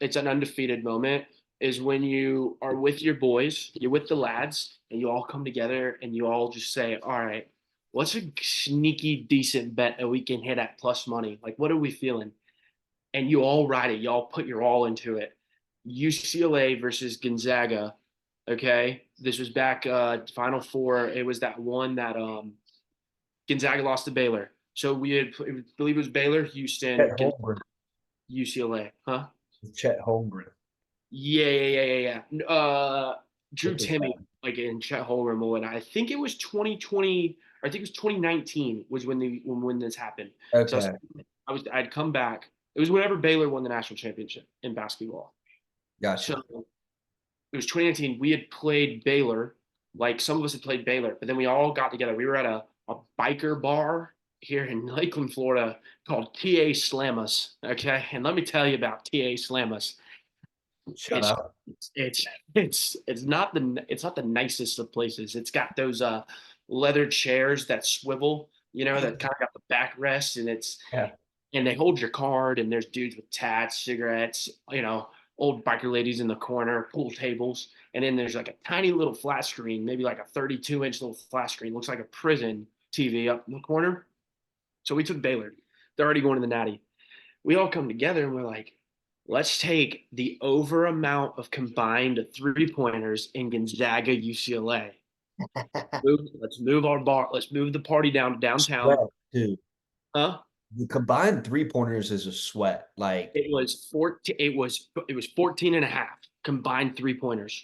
it's an undefeated moment is when you are with your boys, you're with the lads, and you all come together and you all just say, all right, what's a sneaky decent bet that we can hit at plus money? Like, what are we feeling? And you all ride it, y'all put your all into it. UCLA versus Gonzaga. Okay. This was back Final Four. It was that one that Gonzaga lost to Baylor. So we had, I believe it was Baylor, Houston, Chet Holmgren. UCLA, huh? Chet Holmgren. Yeah. Drew Which was Timmy, bad. like in Chet Holmgren, and I think it was 2020, or I think it was 2019 was when this happened. So Okay. I'd come back. It was whenever Baylor won the national championship in basketball. So Gotcha. it was 2019. We had played Baylor, like some of us had played Baylor, but then we all got together. We were at a biker bar here in Lakeland, Florida, called TA Slamus. Okay, and let me tell you about TA Slamus. Shut It's up. it's not the nicest of places. It's got those leather chairs that swivel, that kind of got the backrest, Yeah. and they hold your card, and there's dudes with tats, cigarettes, old biker ladies in the corner, pool tables, and then there's like a tiny little flat screen, maybe like a 32-inch little flat screen, looks like a prison TV up in the corner. So we took Baylor. They're already going to the Natty. We all come together and we're like, let's take the over amount of combined 3 pointers in Gonzaga UCLA. Let's move our bar. Let's move the party down to Sweat, downtown. dude. Huh? The combined 3-pointers is a sweat. Like, It was 14. It was 14 and a half combined 3 pointers.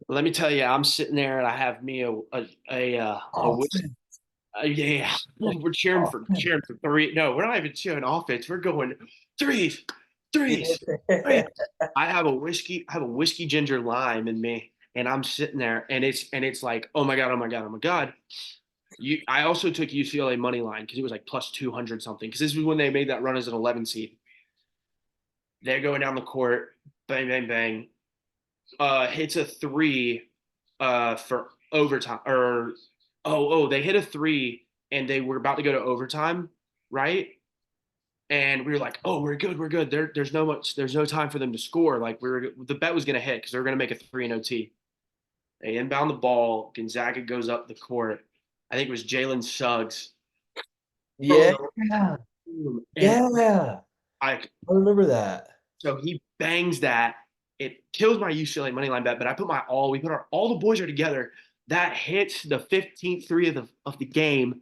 Let me tell you, I'm sitting there and I have me a oh, whiskey. Yeah, we're cheering for three. No, we're not even cheering offense. We're going threes, threes, threes. I have a whiskey ginger lime in me, and I'm sitting there, and it's like, oh my god, oh my god, oh my god. I also took UCLA money line because it was like plus 200 something. Because this was when they made that run as an 11 seed. They're going down the court, bang, bang, bang. Hits a three, for overtime, or they hit a three, and they were about to go to overtime, right? And we were like, oh, we're good, we're good. There's no time for them to score. Like the bet was gonna hit because they were gonna make a three in OT. They inbound the ball. Gonzaga goes up the court. I think it was Jalen Suggs throws yeah. it and Yeah. I I remember that. so he bangs that. It kills my UCLA money line bet, but I put my all. We put all the boys are together. That hits the 15th three of the game.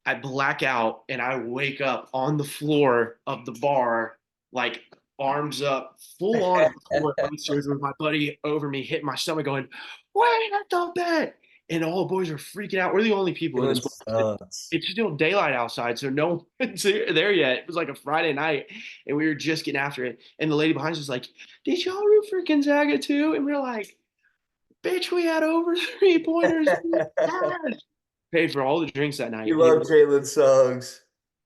I black out and I wake up on the floor of the bar, like arms up, full on floor icers with my buddy over me, hitting my stomach, going, "Wait at the bet!" And all the boys are freaking out. We're the only people in Feeling this. sucks. It's still daylight outside, so no one's there yet. It was like a Friday night, and we were just getting after it. And the lady behind us was like, "Did y'all root for Gonzaga too?" And we are like, "Bitch, we had over 3 pointers. Paid for all the drinks that night, You and it love was Jalen Suggs.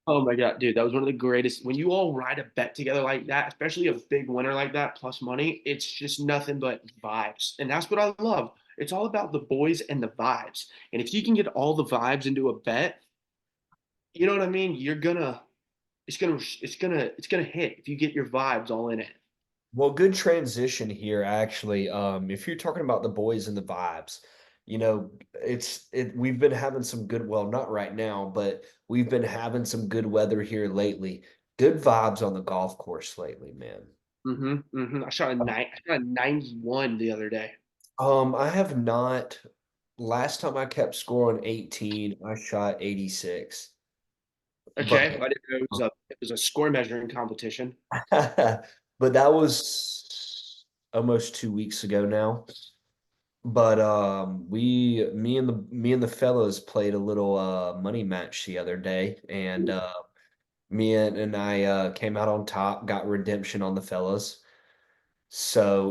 oh my god, dude, that was one of the greatest. When you all ride a bet together like that, especially a big winner like that plus money, it's just nothing but vibes, and that's what I love. It's all about the boys and the vibes, and if you can get all the vibes into a bet, you know what I mean. It's gonna hit if you get your vibes all in it. Well, good transition here, actually. If you're talking about the boys and the vibes, we've been having some good, well, not right now, but we've been having some good weather here lately. Good vibes on the golf course lately, man. I shot a 91 the other day. I have not. Last time I kept score on 18, I shot 86. But Okay, I didn't know it was a score measuring competition. but that was almost 2 weeks ago now. But me and the fellows played a little money match the other day, and me and I came out on top, got redemption on the fellas. So,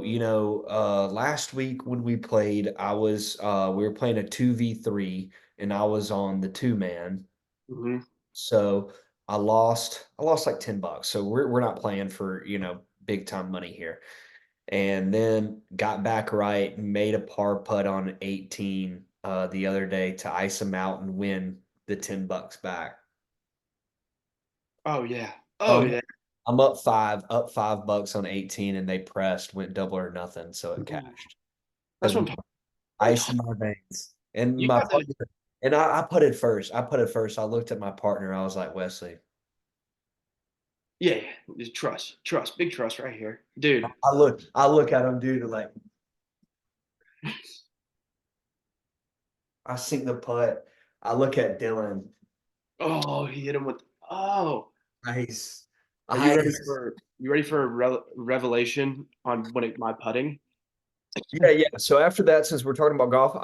last week when we played, we were playing a 2v3 and I was on the two man. Hmm. So I lost like $10. So we're not playing for, big time money here. And then got back right and made a par putt on 18 the other day to ice them out and win the $10 back. Oh yeah. Oh Um, yeah. I'm up $5 on 18 and they pressed, went double or nothing, so it cashed. That's Because what my I'm talking. What I'm ice in talking. my veins. And You my got the partner, and I putted first. I putted first. I looked at my partner. I was like, Wesley, Yeah, yeah. Just trust, big trust right here, dude. I look at him, dude, and like I sink the putt. I look at Dylan. Oh, he hit him with. Oh, Ice. are you ready Ice. for a revelation on my putting? Yeah, yeah. So after that, since we're talking about golf,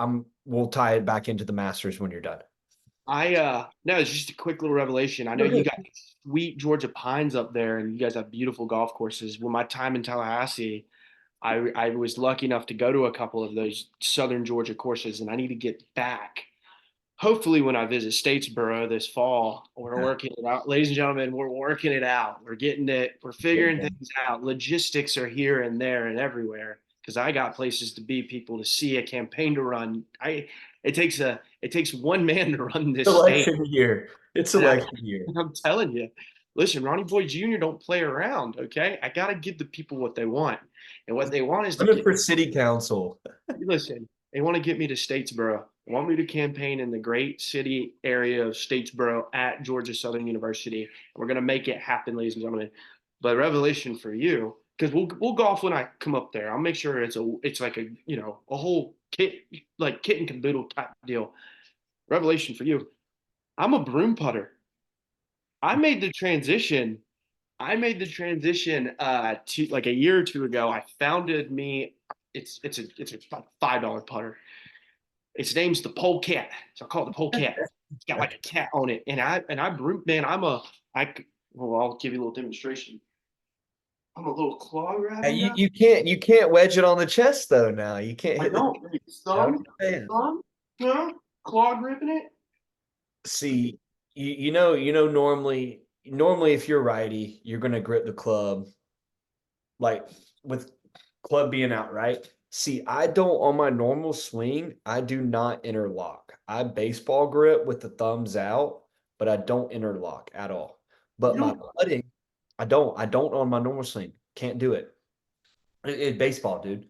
we'll tie it back into the Masters when you're done. No, it's just a quick little revelation. I know you got sweet Georgia pines up there, and you guys have beautiful golf courses. Well, my time in Tallahassee, I was lucky enough to go to a couple of those southern Georgia courses, and I need to get back. hopefully when I visit Statesboro this fall, we're working it out. Ladies and gentlemen, we're working it out. We're getting it, we're figuring Yeah. things out. Logistics are here and there and everywhere because I got places to be, people to see, a campaign to run. It takes one man to run this state. Election year. It's And election year. I'm telling you, listen, Ronnie Boy Jr. don't play around, okay? I gotta give the people what they want. And what they want is to Running get for city council. listen, they want to get me to Statesboro. They want me to campaign in the great city area of Statesboro at Georgia Southern University. And we're going to make it happen, ladies and gentlemen. But revelation for you, because we'll golf when I come up there. I'll make sure it's like a whole kit and caboodle type deal. Revelation for you. I'm a broom putter. I made the transition. I made the transition to like a year or two ago. I founded me. It's a $5 putter. Its name's the Polecat. So I call it the Polecat. It's got like a cat on it, and I broom man. Well, I'll give you a little demonstration. I'm a little claw Hey, grabbing you, guy. you can't wedge it on the chest though now. You can't I hit don't. the Thumb, yeah, claw gripping it. see, normally if you're righty, you're gonna grip the club like with club being out, right? See, I don't on my normal swing, I do not interlock. I baseball grip with the thumbs out, but I don't interlock at all. You But my don't. putting, I don't on my normal swing. Can't do it. Baseball, dude.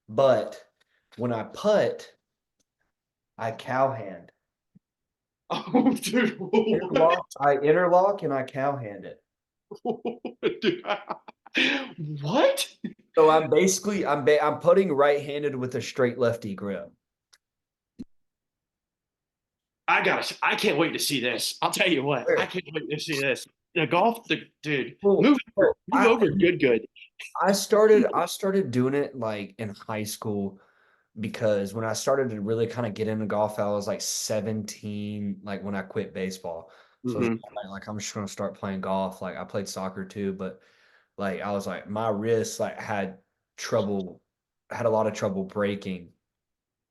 But when I putt, I cowhand. Oh, dude, what? I interlock and I cowhand it. Dude, what? So I'm putting right-handed with a straight lefty grip. I can't wait to see this. I'll tell you what, I Where? can't wait to see this. The golf, dude, Well, well, move over, good. I started doing it like in high school because when I started to really kind of get into golf, I was like 17, like when I quit baseball. So I was Hmm. like I'm just gonna start playing golf. Like I played soccer too, but like I was like my wrist like trouble, had a lot of trouble breaking.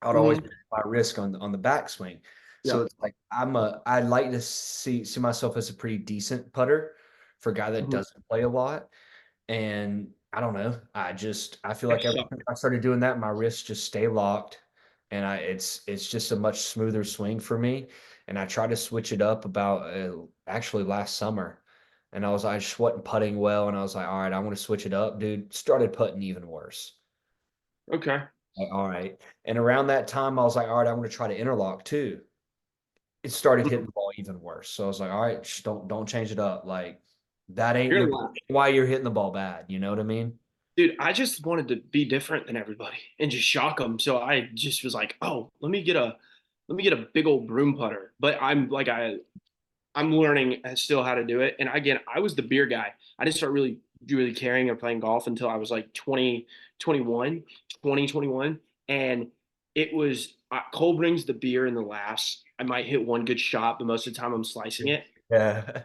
I would always Hmm. put my risk on the backswing. Yeah. So it's like I like to see myself as a pretty decent putter for a guy that Hmm. doesn't play a lot. And I don't know. I feel like ever So, since I started doing that, my wrists just stay locked, and it's just a much smoother swing for me. And I tried to switch it up about actually last summer, and I just wasn't putting well, and I was like, all right, I want to switch it up, dude. Started putting even worse. okay. Like, all right, and around that time, I was like, all right, I'm going to try to interlock too. It started hitting the ball even worse. So I was like, all right, just don't change it up. Like that ain't You're the gonna laugh. why you're hitting the ball bad. You know what I mean? Dude, I just wanted to be different than everybody and just shock them. So I just was like, oh, let me get a big old broom putter. But I'm learning still how to do it. And again, I was the beer guy. I didn't start really caring or playing golf until I was like 20, 21. And it was Cole brings the beer in the laughs. I might hit one good shot, but most of the time I'm slicing it. Yeah.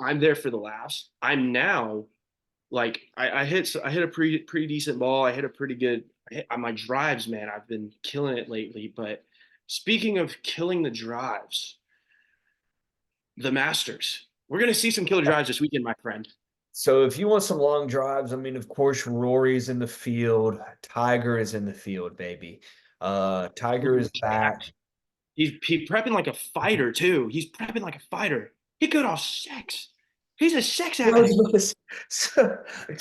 I'm there for the laughs. I'm now like I hit a pretty decent ball. I hit a pretty good on my drives, man. I've been killing it lately. But speaking of killing the drives, the Masters. We're gonna see some killer drives this weekend, my friend. So if you want some long drives, I mean, of course, Rory's in the field. Tiger is in the field, baby. Tiger is back. He's prepping like a fighter too. He's prepping like a fighter. He could off sex. He's a sex addict. So,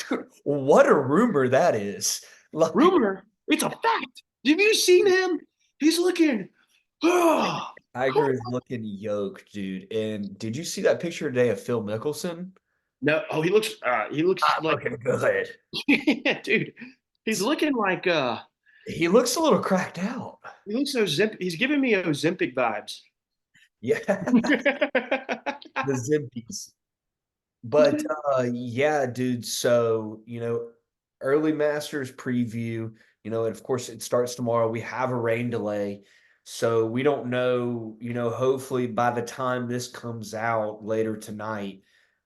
dude, what a rumor that is. Like Rumor. It's a fact. Have you seen him? He's looking. Oh, Tiger is looking yoked, dude. And did you see that picture today of Phil Mickelson? no. Oh, he looks Not like looking good. dude. He's looking like He looks a little cracked out. he looks Ozempic. He's giving me Ozempic vibes. Yeah, the Zimpies. But yeah, dude. So, early Masters preview, and of course it starts tomorrow. We have a rain delay. So we don't know, hopefully by the time this comes out later tonight,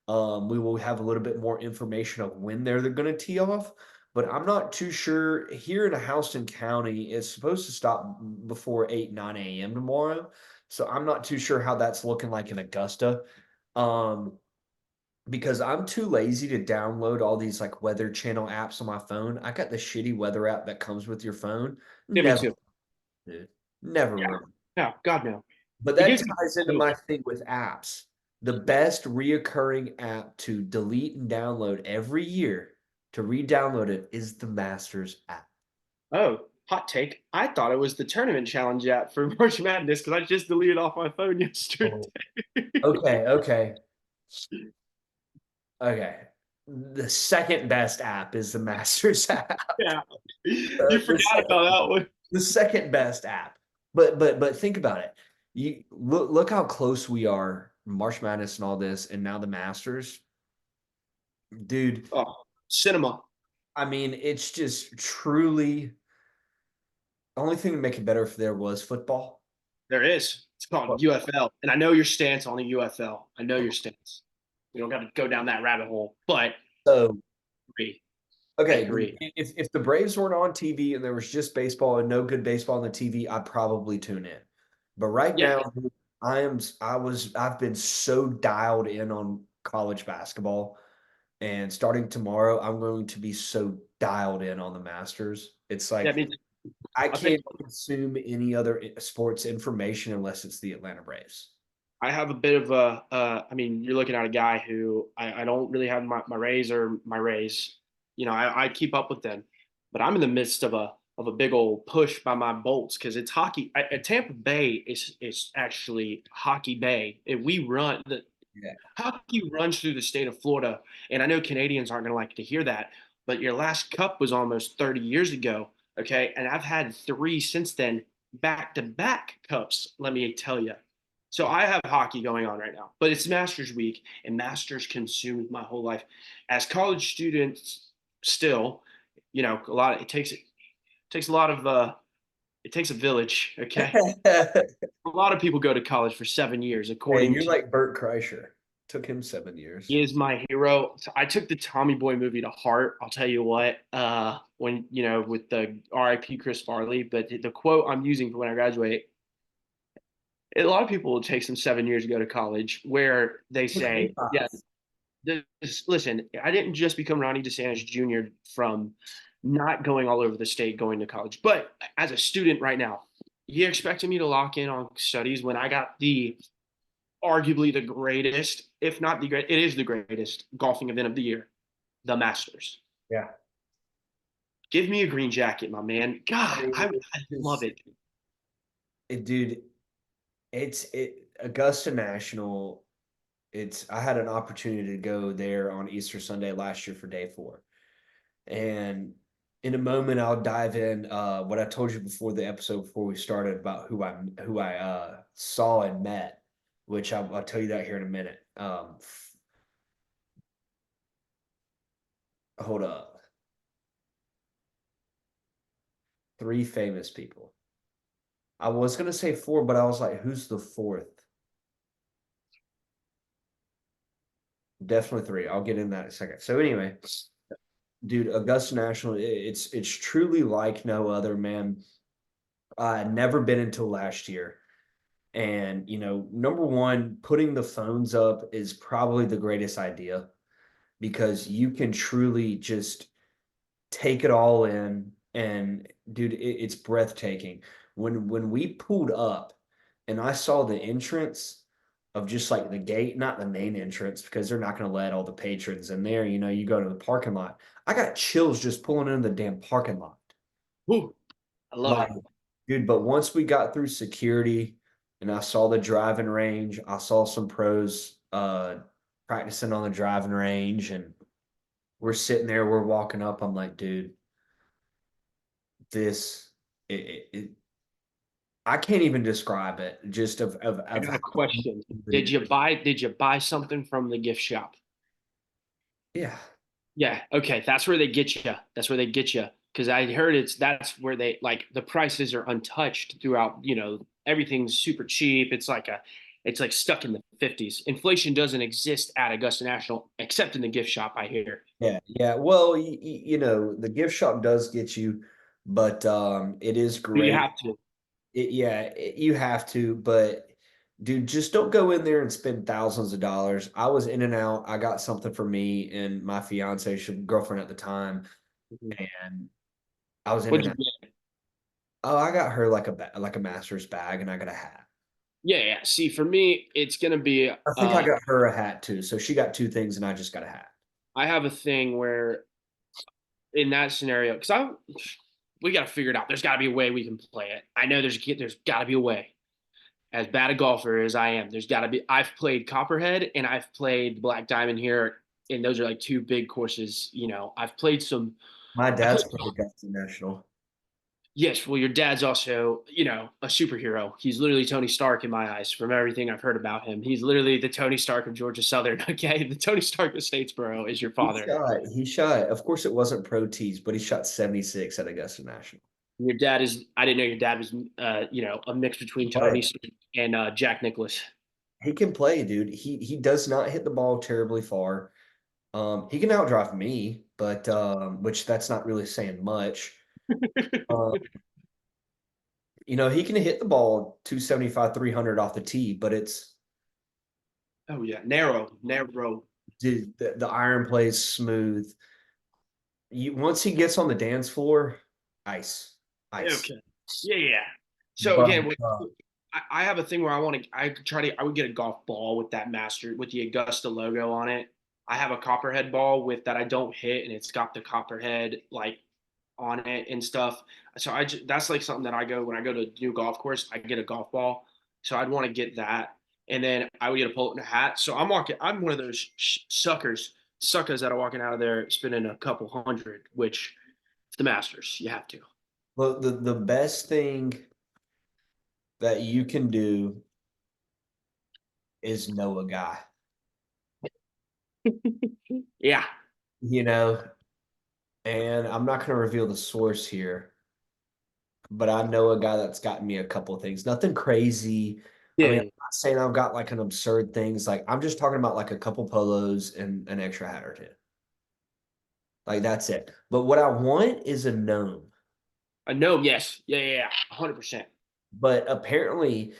we will have a little bit more information of when they're going to tee off. But I'm not too sure. Here in Houston County, it's supposed to stop before 8, 9 a.m. tomorrow. So I'm not too sure how that's looking like in Augusta. Um, because I'm too lazy to download all these like weather channel apps on my phone. I got the shitty weather app that comes with your phone. Yeah, me Never, too. dude. Never Yeah. run. No, God no. But It that gives me ties into so my thing with apps. The best reoccurring app to delete and download every year to re-download it is the Masters app. Oh, hot take. I thought it was the tournament challenge app for March Madness because I just deleted off my phone yesterday. Oh, okay. Okay. The second best app is the Masters app. Yeah. Uh, You the forgot second about that one. the second best app. But think about it. You look how close we are, March Madness and all this, and now the Masters. Dude, Oh, cinema. I mean, it's just truly the only thing to make it better if there was football. There is. It's called But UFL. And I know your stance on the UFL. I know your stance. We don't got to go down that rabbit hole, but so agree. I okay, agree. if the Braves weren't on TV and there was just baseball and no good baseball on the TV, I'd probably tune in. But right Yeah. now, I've been so dialed in on college basketball. And starting tomorrow, I'm going to be so dialed in on the Masters. It's Yeah. I like mean, I I'll tell you, can't consume any other sports information unless it's the Atlanta Braves. I have a bit of a, I mean, you're looking at a guy who I don't really have my Rays or my Rays. You know, I keep up with them, but I'm in the midst of a big old push by my Bolts because it's hockey. Tampa Bay is actually Hockey Bay. And we run the Yeah. hockey runs through the state of Florida, and I know Canadians aren't going to like to hear that, but your last cup was almost 30 years ago. Okay, and I've had three since then, back to back cups. Let me tell you. So I have hockey going on right now, but it's Masters week, and Masters consumed my whole life. As college students, still, you know, a lot. Of, it takes a lot of it takes a village. Okay, a lot of people go to college for 7 years, Hey, according you're to like Bert Kreischer. Took him 7 years. he is my hero. I took the Tommy Boy movie to heart. I'll tell you what. When you know, with the R.I.P. Chris Farley, but the quote I'm using for when I graduate, a lot of people will take some 7 years to go to college, where they Took me say, five. "Yeah, listen, I didn't just become Ronnie DeSantis Jr. from not going all over the state going to college, but as a student right now, you expected me to lock in on studies when I got the arguably the greatest, if not the great, it is the greatest golfing event of the year, the Masters. Yeah. Give me a green jacket, my man. I God, mean, I love it. dude, it Augusta National. It's I had an opportunity to go there on Easter Sunday last year for day four. And in a moment, I'll dive in what I told you before the episode before we started about who I saw and met, which I'll tell you that here in a minute. Hold up, three famous people. I was gonna say four, but I was like, who's the fourth? Definitely three. I'll get in that in a second. So anyway, dude, Augusta National, it's truly like no other, man. I never been until last year. And, number one, putting the phones up is probably the greatest idea because you can truly just take it all in. And dude, it's breathtaking. When we pulled up and I saw the entrance of just like the gate, not the main entrance, because they're not going to let all the patrons in there. You go to the parking lot. I got chills just pulling in the damn parking lot. Woo, I love Like, it. dude, but once we got through security and I saw the driving range, I saw some pros practicing on the driving range and we're sitting there, we're walking up. I'm like, dude, this it I can't even describe it just I of got how a question. it is. Did you buy something from the gift shop? Yeah. Yeah, okay, that's where they get you. That's where they get you. Because I heard that's where they like the prices are untouched throughout. You know, everything's super cheap. It's like stuck in the 50s. Inflation doesn't exist at Augusta National except in the gift shop. I hear. Yeah, yeah. Well, the gift shop does get you, but it is You great. have to. You have to, but dude, just don't go in there and spend thousands of dollars. I was in and out. I got something for me and my fiance, girlfriend at the time, Mhm. and I was in What'd and you out. get? Oh, I got her like a master's bag, and I got a hat. Yeah, yeah. See, for me, it's gonna be I think I got her a hat too. So she got two things, and I just got a hat. I have a thing where in that scenario, because I we got to figure it out. There's got to be a way we can play it. I know there's got to be a way. As bad a golfer as I am, there's got to be. I've played Copperhead and I've played Black Diamond here, and those are like two big courses. I've played some. My I played. dad's played Augusta National. Yes, well, your dad's also, a superhero. He's literally Tony Stark in my eyes from everything I've heard about him. He's literally the Tony Stark of Georgia Southern. Okay, the Tony Stark of Statesboro is your He father. shot. He shot. Of course, it wasn't pro tees, but he shot 76 at Augusta National. Your dad is. I didn't know your dad was, a mix between Tony But Stark and Jack Nicklaus. he can play, dude. He does not hit the ball terribly far. He can outdrive me, but which that's not really saying much. Um, he can hit the ball 275, 300 off the tee, but it's Oh yeah, narrow, narrow. dude, the iron plays smooth. Once he gets on the dance floor, ice, ice. Okay. Yeah, yeah. So But again, I have a thing where I would get a golf ball with that master with the Augusta logo on it. I have a Copperhead ball with that I don't hit, and it's got the Copperhead like on it and stuff. So that's like something that I go when I go to a new golf course, I get a golf ball. So I'd want to get that, and then I would get a pullet and a hat. So I'm one of those suckers that are walking out of there spending a couple hundred, which it's the Masters. You have to. look, the best thing that you can do is know a guy. Yeah. You know, and I'm not going to reveal the source here, but I know a guy that's gotten me a couple of things. Nothing crazy. I mean, I'm Yeah. not saying I've got like an absurd things. Like I'm just talking about like a couple polos and an extra hat or two. Like that's it. But what I want is a gnome. A gnome, yes. Yeah, yeah, yeah. 100%. But apparently,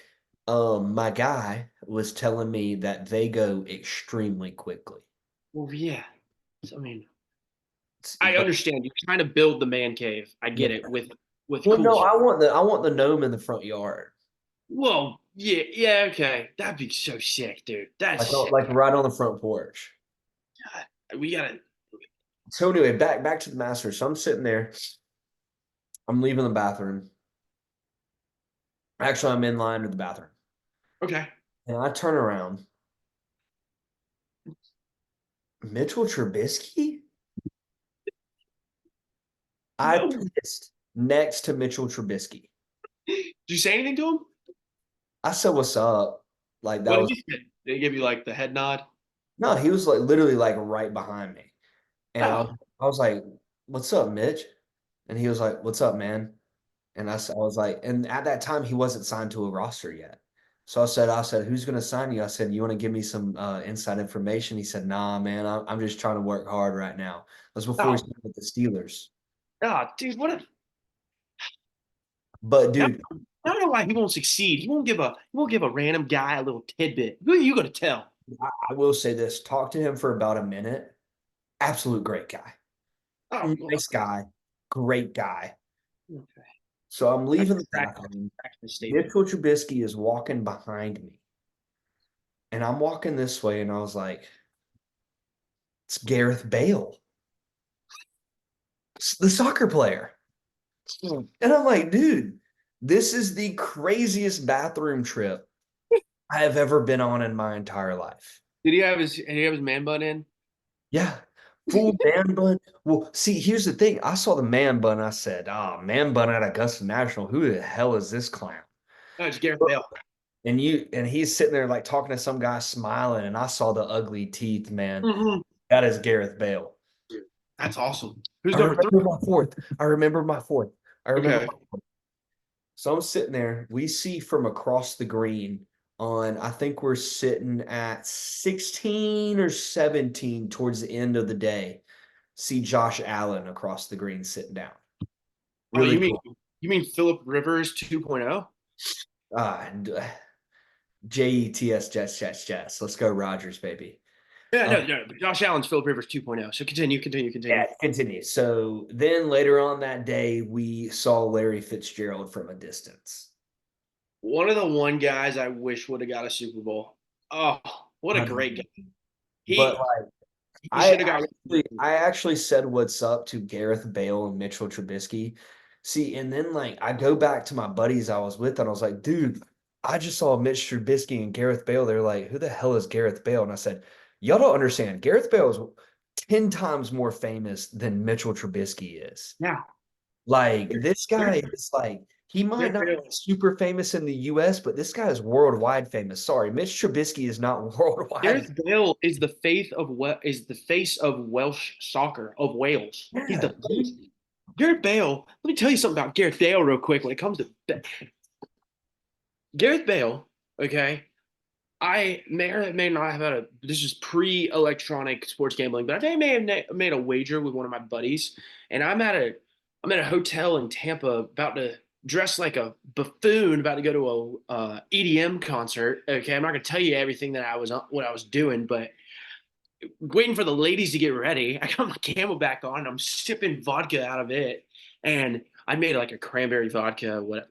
my guy was telling me that they go extremely quickly. Well, yeah. I mean, I But understand. You're trying to build the man cave. I yeah. get it with Well, cool no, shit. I want the gnome in the front yard. Whoa, yeah, yeah, okay. That'd be so sick, dude. That's sick. Like right on the front porch. God, we gotta. So anyway, back to the Masters. So I'm sitting there. I'm leaving the bathroom. Actually, I'm in line to the bathroom, Okay. and I turn around. Mitchell Trubisky. I No. pissed next to Mitchell Trubisky. Did you say anything to him? I said, "What's up?" Like that What did was you say? Did he give you like the head nod? no. He was like literally like right behind me, and Oh, I was like, "What's up, Mitch?" And he was like, "What's up, man?" And I was like, and at that time he wasn't signed to a roster yet. So I said, who's going to sign you? I said, you want to give me some inside information? He said, nah, man, I'm just trying to work hard right now. That was before he oh, signed with the Steelers. dude, what a. But I dude, don't know why he won't succeed. He won't give a random guy a little tidbit. Who are you gonna tell? I will say this: talk to him for about a minute. Absolute great guy, Oh, well, nice guy, great guy. okay. So I'm I leaving the back bathroom. back to the statement. Mitchell Trubisky is walking behind me, and I'm walking this way, and I was like, it's Gareth Bale, it's the soccer player. And I'm like, dude, this is the craziest bathroom trip I have ever been on in my entire life. Did he have his man bun in? Yeah. Full man bun. Well, see, here's the thing. I saw the man bun. I said, oh, man bun at Augusta National. Who the hell is this clown? No, it's Gareth Bale. And he's sitting there like talking to some guy smiling, and I saw the ugly teeth, man. Mhm. That is Gareth Bale. That's awesome. Who's I number remember three? my fourth. I remember my fourth. I remember Okay. my fourth. So I'm sitting there. We see from across the green on, I think we're sitting at 16 or 17 towards the end of the day. See Josh Allen across the green sitting down. Oh, Really cool. you mean Philip Rivers 2.0? Uh, Jets, Jets, Jets, Jets. Let's go, Rodgers, baby. Yeah, Um, no. But Josh Allen's Philip Rivers 2.0. So continue. yeah, continue. So then later on that day, we saw Larry Fitzgerald from a distance. One of the one guys I wish would have got a Super Bowl. Oh, what a great guy. 100%. But He he I should have got. I actually said what's up to Gareth Bale and Mitchell Trubisky. See, and then like I go back to my buddies I was with, and I was like, dude, I just saw Mitch Trubisky and Gareth Bale. They're like, who the hell is Gareth Bale? And I said, y'all don't understand. Gareth Bale is 10 times more famous than Mitchell Trubisky is. Yeah, Like this guy Gareth, is like he might Gareth not be Bale. super famous in the US, but this guy is worldwide famous. Sorry, Mitch Trubisky is not worldwide. Gareth Bale is the face of Welsh soccer of Wales. He's Yeah, the face. Gareth Bale. Let me tell you something about Gareth Bale real quick. When it comes to Gareth Bale, okay, I may or may not have had a. This is pre-electronic sports gambling, but I may have made a wager with one of my buddies, and I'm at a hotel in Tampa, about to dress like a buffoon, about to go to a EDM concert. Okay, I'm not gonna tell you everything that what I was doing, but waiting for the ladies to get ready. I got my Camelback on, and I'm sipping vodka out of it, and I made like a cranberry vodka. What?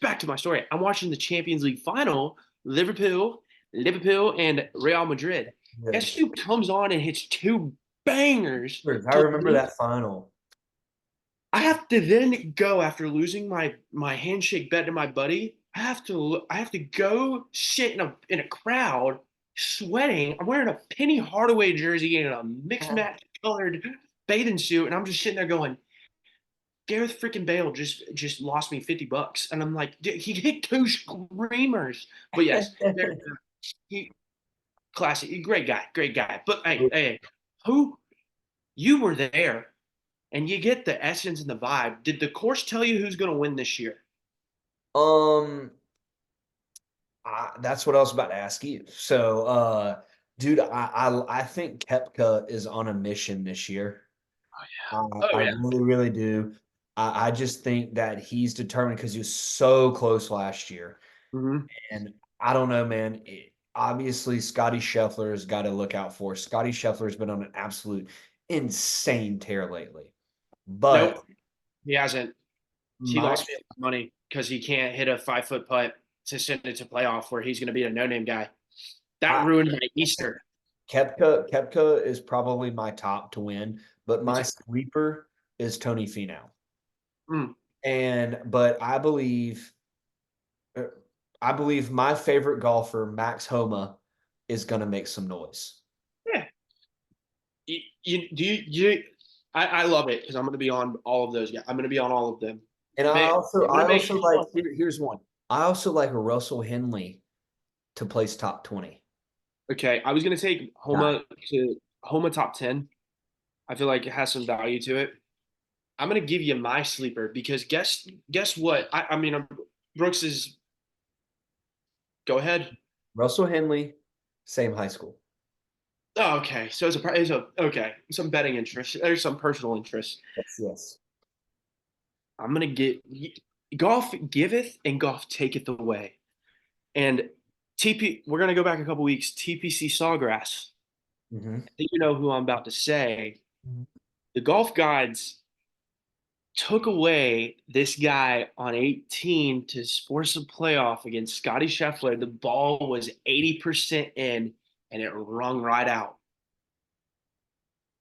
Back to my story. I'm watching the Champions League final. Liverpool, and Real Madrid. yeah. Guess who comes on and hits two bangers I to remember lose? that final. I have to then go after losing my handshake bet to my buddy. I have to go sit in a crowd sweating. I'm wearing a Penny Hardaway jersey and a mixed match colored bathing suit, and I'm just sitting there going, Gareth freaking Bale just lost me $50, and I'm like, he hit two screamers. But yes, he classic, great guy. But hey, who you were there, and you get the essence and the vibe. Did the course tell you who's going to win this year? Um, that's what I was about to ask you. So, dude, I think Kepka is on a mission this year. Oh I yeah. really, really do. I just think that he's determined because he was so close last year. Hmm. And I don't know, man. Obviously, Scotty Scheffler has got to look out for. Scotty Scheffler has been on an absolute insane tear lately. But Nope, he hasn't. He my lost me a lot of money because he can't hit a 5 foot putt to send it to playoff where he's going to be a no name guy. That I, ruined my Easter. Kepka is probably my top to win, but Me my too. sleeper is Tony Finau. Mm, But uh, I believe my favorite golfer, Max Homa, is going to make some noise. yeah. I love it because I'm going to be on all of those guys. I'm going to be on all of them. And I'm going I to make also sure. like here's one. I also like a Russell Henley to place top 20. Okay, I was going to take Guy. Homa top 10. I feel like it has some value to it. I'm going to give you my sleeper because guess what? I mean, Brooks is. Go ahead. Russell Henley, same high school. Oh, okay. So okay. Some betting interest. There's some personal interest. Yes, yes. I'm gonna get golf giveth and golf taketh away. And TP, we're gonna go back a couple weeks. TPC Sawgrass. Hmm. I think you know who I'm about to say. The golf gods took away this guy on 18 to force a playoff against Scotty Scheffler. The ball was 80% in, and it rung right out.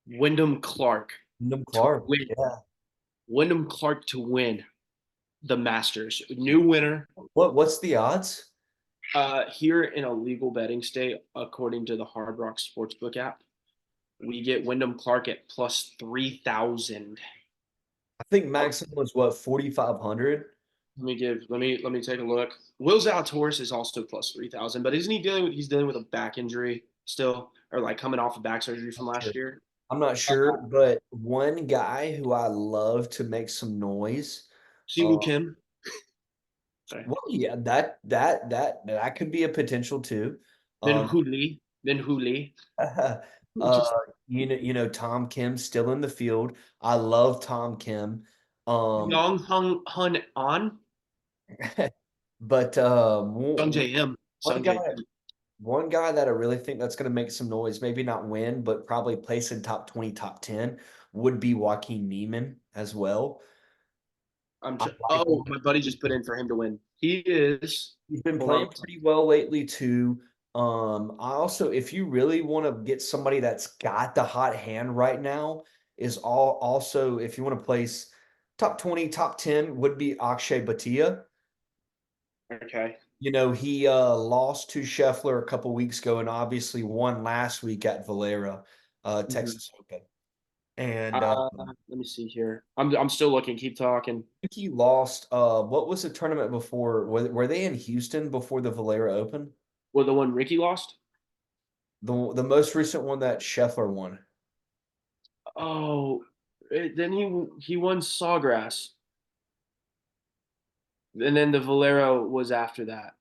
Wyndham Clark Wyndham to Clark. win. Yeah. Wyndham Clark to win the Masters. New winner. What's the odds? Here in a legal betting state, according to the Hard Rock Sportsbook app, we get Wyndham Clark at plus 3,000. I think maximum was what, 4,500? Let me take a look. Will Zalatoris is also plus 3,000, but isn't he he's dealing with a back injury still, or like coming off of back surgery from last year? I'm not sure, but one guy who I love to make some noise. Siwoo Uh, Kim. Sorry. well, yeah, that could be a potential too. Then Um, Huli. Then Huli. uh, Just Tom Kim still in the field. I love Tom Kim. Um, Young Hung Hun On. but Young JM. One guy, Sungjae. one guy that I really think that's going to make some noise, maybe not win, but probably place in top 20, top 10 would be Joaquin Neiman as well. I like him. Oh, my buddy just put in for him to win. He is. He's been Hold on. playing pretty well lately too. I also, if you really want to get somebody that's got the hot hand right now, is all also if you want to place top 20, top 10 would be Akshay Bhatia. Okay. He lost to Scheffler a couple weeks ago and obviously won last week at Valera, Mhm. Texas Open. And Let me see here. I'm still looking. Keep talking. think he lost what was the tournament before? Were they in Houston before the Valera Open? Well, the one Ricky lost. The most recent one that Scheffler won. Oh, then he won Sawgrass, and then the Valero was after that.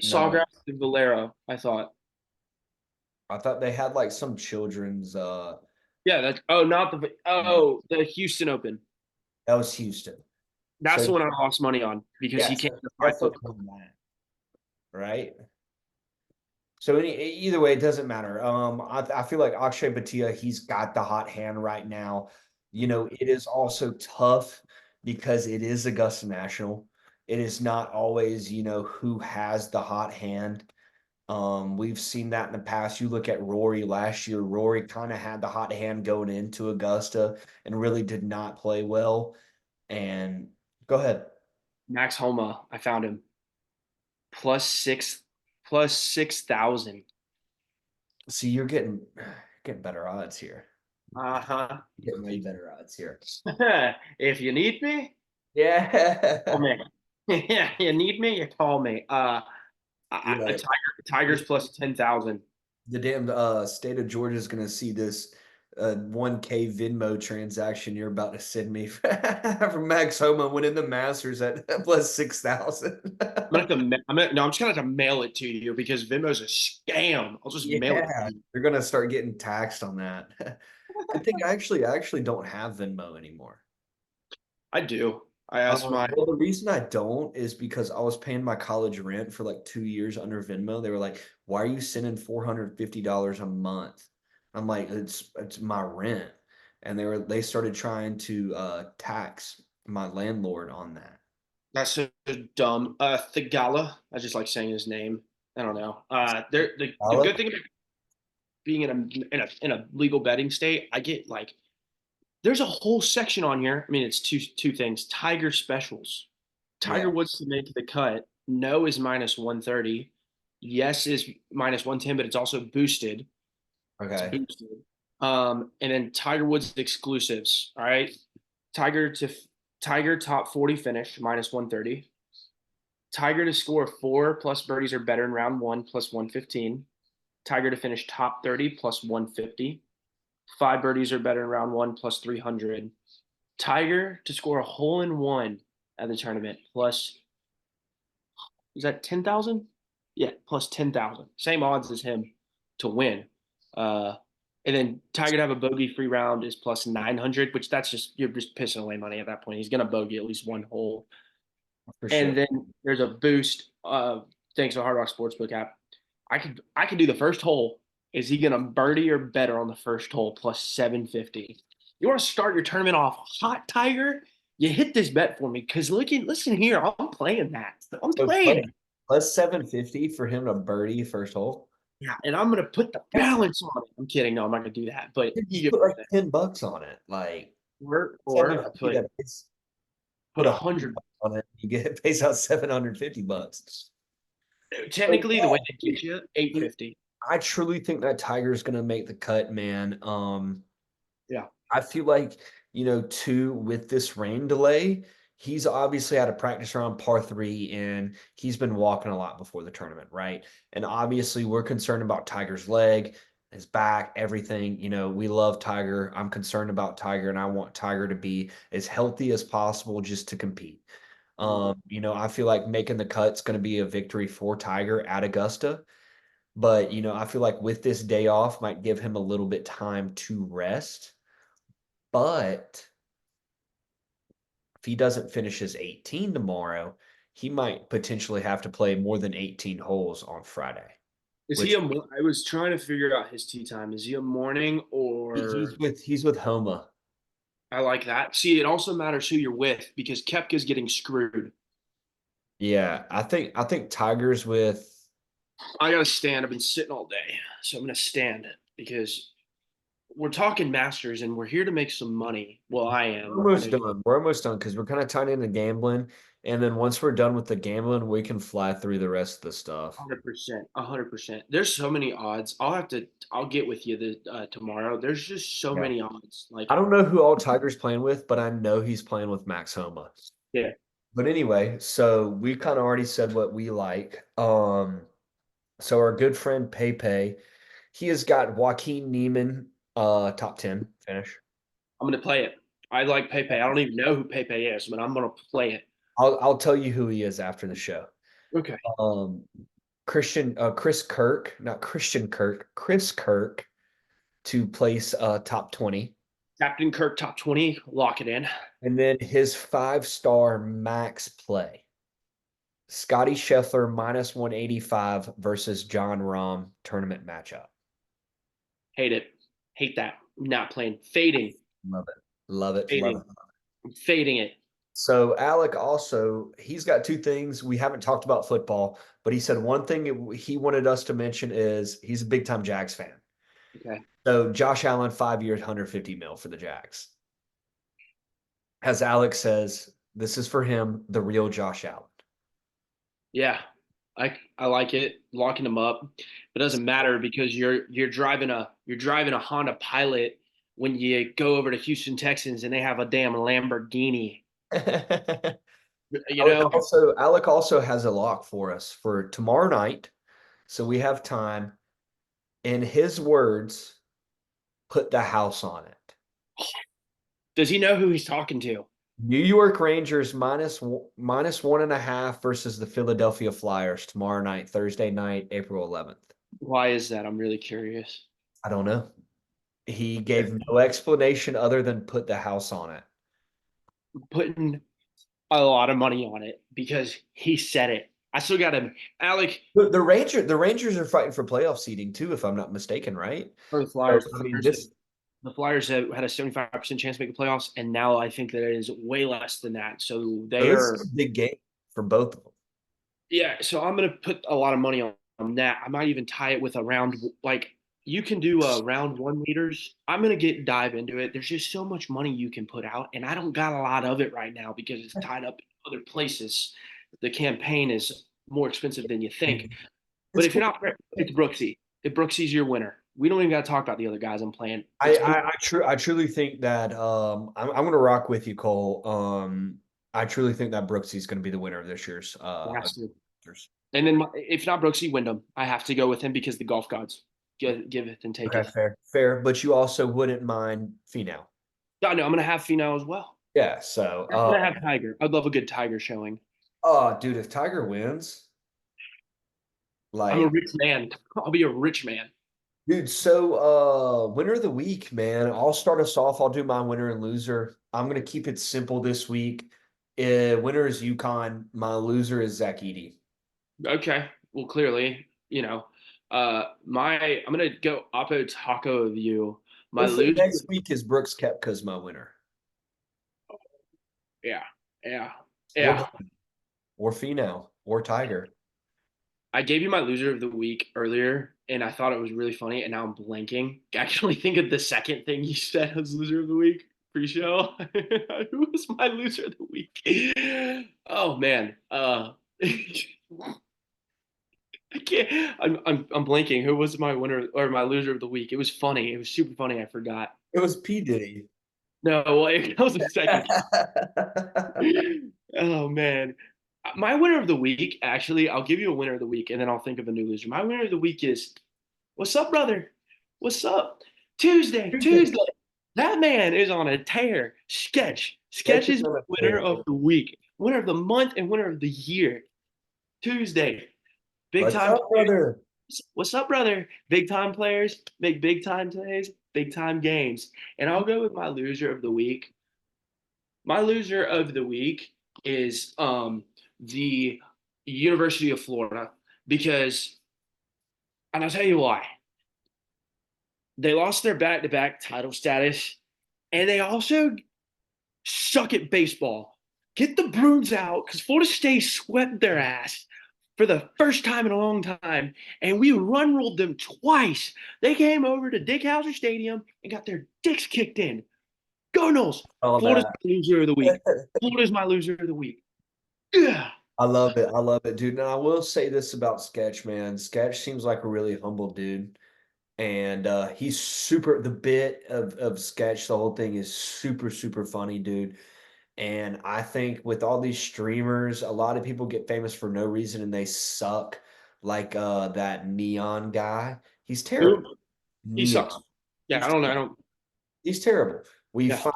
No, Sawgrass and Valero, I thought. I thought they had like some children's Yeah, that's not the the Houston Open. that was Houston. That's So the one I lost money on because yeah, he so came to Scheffler 5 foot. won that, right? So either way, it doesn't matter. I feel like Akshay Bhatia, he's got the hot hand right now. It is also tough because it is Augusta National. It is not always, who has the hot hand. We've seen that in the past. You look at Rory last year. Rory kind of had the hot hand going into Augusta and really did not play well. And go ahead. Max Homa, I found him plus 6, plus 6,000. See, you're getting better odds here. Uh-huh. You're getting way better odds here. If you need me, call Yeah. me. Yeah, you need me, you call me. Yeah. Tigers plus 10,000. The damn state of Georgia is gonna see this 1K Venmo transaction you're about to send me from Max Homa winning the Masters at plus 6,000. No, I'm just gonna have to mail it to you because Venmo's a scam. I'll just mail it Yeah, to you. you're gonna start getting taxed on that. Good thing I actually don't have Venmo anymore. I do. I asked my Well, the reason I don't is because I was paying my college rent for like 2 years under Venmo. They were like, "Why are you sending $450 a month?" I'm like, "It's my rent," and they started trying to tax my landlord on that. That's so dumb. Thigala. I just like saying his name. I don't know. The Alex? good thing about being in a legal betting state, I get like there's a whole section on here. I mean, it's two things. Tiger specials. Yeah. Tiger Woods to make the cut. No is minus 130. Yes is minus 110, but it's also boosted. It's Okay. boosted. And then Tiger Woods exclusives. All right. Tiger to Tiger top 40 finish minus 130. Tiger to score 4+ birdies or better in round one plus 115. Tiger to finish top 30 plus 150. 5 birdies or better in round one plus 300. Tiger to score a hole in one at the tournament plus, is that 10,000? Yeah, plus 10,000. Same odds as him to win. Uh, and then Tiger to have a bogey free round is plus 900, which you're just pissing away money at that point. He's going to bogey at least one hole. For And sure. then there's a boost. Thanks to Hard Rock Sportsbook app. I could do the first hole. Is he gonna birdie or better on the first hole plus 750? You want to start your tournament off hot, Tiger? You hit this bet for me because listen here, I'm playing that. I'm So playing it. plus 750 for him to birdie first hole. Yeah, and I'm gonna put the balance on it. I'm kidding. No, I'm not gonna do that. But You you just get put what like I'm saying. $10 on it. Like Or I 750 put that pays put put a 100 hundred. on it, you get it pays out $750. So Technically, the way they get you, eight yeah, fifty. I truly think that Tiger's gonna make the cut, man. Yeah. I feel like, too, with this rain delay, he's obviously had a practice around par three and he's been walking a lot before the tournament, right? And obviously, we're concerned about Tiger's leg, his back, everything. We love Tiger. I'm concerned about Tiger and I want Tiger to be as healthy as possible just to compete. I feel like making the cut's going to be a victory for Tiger at Augusta. But, I feel like with this day off might give him a little bit time to rest. But if he doesn't finish his 18 tomorrow, he might potentially have to play more than 18 holes on Friday. Is he Which I was trying to figure out his tee time. Is he a morning or he's with Homa. I like that. See, it also matters who you're with because Kepka's getting screwed. Yeah, I think Tigers with I gotta stand. I've been sitting all day, so I'm gonna stand because we're talking Masters and we're here to make some money. Well, I we're am. I know almost you done. We're almost done because we're kind of tied into gambling. And then once we're done with the gambling, we can fly through the rest of the stuff. 100%, 100%. There's so many odds. I'll get with you tomorrow. There's just so Yeah. many odds. I Like, don't know who all Tiger's playing with, but I know he's playing with Max Homa. yeah, But anyway, so we kind of already said what we like. So our good friend Pepe, he has got Joaquin Neiman, top 10 finish. I'm gonna play it. I like Pepe. I don't even know who Pepe is, but I'm gonna play it. I'll tell you who he is after the show. Okay. Um, Chris Kirk, not Christian Kirk, Chris Kirk to place top 20. Captain Kirk top 20. Lock it in. And then his 5-star max play. Scotty Scheffler minus 185 versus John Rahm tournament matchup. Hate it. Hate that. Not playing. Fading. Love it. Love it. Love Fading. it. I'm fading it. So Alec also, he's got two things. We haven't talked about football, but he said one thing he wanted us to mention is he's a big time Jags fan. Okay. So Josh Allen, 5 years, 150 mil for the Jags. As Alex says, this is for him, the real Josh Allen. Yeah. I like it. Locking them up. It doesn't matter because you're driving a Honda Pilot when you go over to Houston Texans and they have a damn Lamborghini. You know, Alec also has a lock for us for tomorrow night. So we have time. In his words, put the house on it. does he know who he's talking to? New York Rangers minus 1.5 versus the Philadelphia Flyers tomorrow night, Thursday night, April 11th. Why is that? I'm really curious. I don't know. He gave no explanation other than put the house on it. Putting a lot of money on it because he said it. I still got him. Alec The Rangers are fighting for playoff seeding too, if I'm not mistaken, right? for the So, Flyers. I mean, this The Flyers have had a 75% chance to make the playoffs, and now I think that it is way less than that. So they this are, is a big game for both of them. yeah. So I'm gonna put a lot of money on that. I might even tie it with a round, like you can do a round one leaders. I'm gonna dive into it. There's just so much money you can put out, and I don't got a lot of it right now because it's tied up in other places. The campaign is more expensive than you think. But It's if you're cool. not, it's Brooksy. If Brooksy's your winner, we don't even got to talk about the other guys I'm playing. I It's I, I, tru- I truly think that I'm going to rock with you, Cole. I truly think that Brooksy's going to be the winner of this year's Boston. Masters. And then if not Brooksy, Wyndham. I have to go with him because the golf gods give it and take Okay, it. fair. But you also wouldn't mind Finau. No, I'm gonna have Finau as well. Yeah. So, I'm gonna have Tiger. I'd love a good Tiger showing. oh, dude, if Tiger wins, I'm a like, rich man. I'll be a rich man. dude. So, winner of the week, man. I'll start us off. I'll do my winner and loser. I'm gonna keep it simple this week. Winner is UConn. My loser is Zach Edey. Okay. Well, clearly, I'm gonna go Oppo Taco of you. My Hopefully, loser. next week is Brooks Koepka's my winner. Yeah. Yeah. Or Yeah. or Finau or Tiger. I gave you my loser of the week earlier, and I thought it was really funny, and now I'm blanking. Actually, think of the second thing you said as loser of the week pre-show. Who was my loser of the week? Oh man, I can't. I'm blanking. Who was my winner or my loser of the week? It was funny. It was super funny. I forgot. It was P Diddy. No, that was the second. Oh man. My winner of the week, actually, I'll give you a winner of the week and then I'll think of a new loser. My winner of the week is what's up, brother? What's up? Tuesday. That man is on a tear. Sketch is winner of the week, winner of the month, and winner of the year. Tuesday. Big What's time up, brother? What's up, brother? Big time players make big time plays, big time games. And I'll go with my loser of the week. My loser of the week is the University of Florida because, and I'll tell you why. They lost their back-to-back title status, and they also suck at baseball. Get the Bruins out because Florida State swept their ass for the first time in a long time, and we run rolled them twice. They came over to Dick Howser Stadium and got their dicks kicked in. Go Noles! All Florida's that. my loser of the week. Florida's my loser of the week. Yeah. I love it. I love it, dude. And I will say this about Sketch, man. Sketch seems like a really humble dude. And he's super the bit of Sketch, the whole thing is super, super funny, dude. And I think with all these streamers, a lot of people get famous for no reason and they suck. Like that Neon guy. He's Who? terrible. He Neon. sucks. Yeah, I He's don't know. I terrible. don't. He's terrible. Yeah.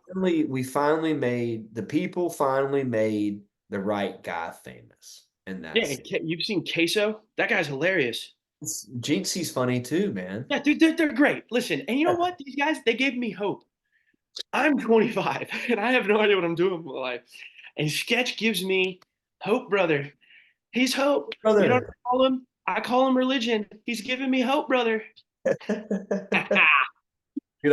We finally made the people finally made the right guy famous. And Yeah. that's You've seen Queso? That guy's hilarious. Jinxie's funny too, man. Yeah, dude, they're great. Listen, and you know what? These guys, they gave me hope. I'm 25 and I have no idea what I'm doing with my life. And Sketch gives me hope, brother. He's hope. You know what Brother. I call him? I call him religion. He's giving me hope, brother. Dude,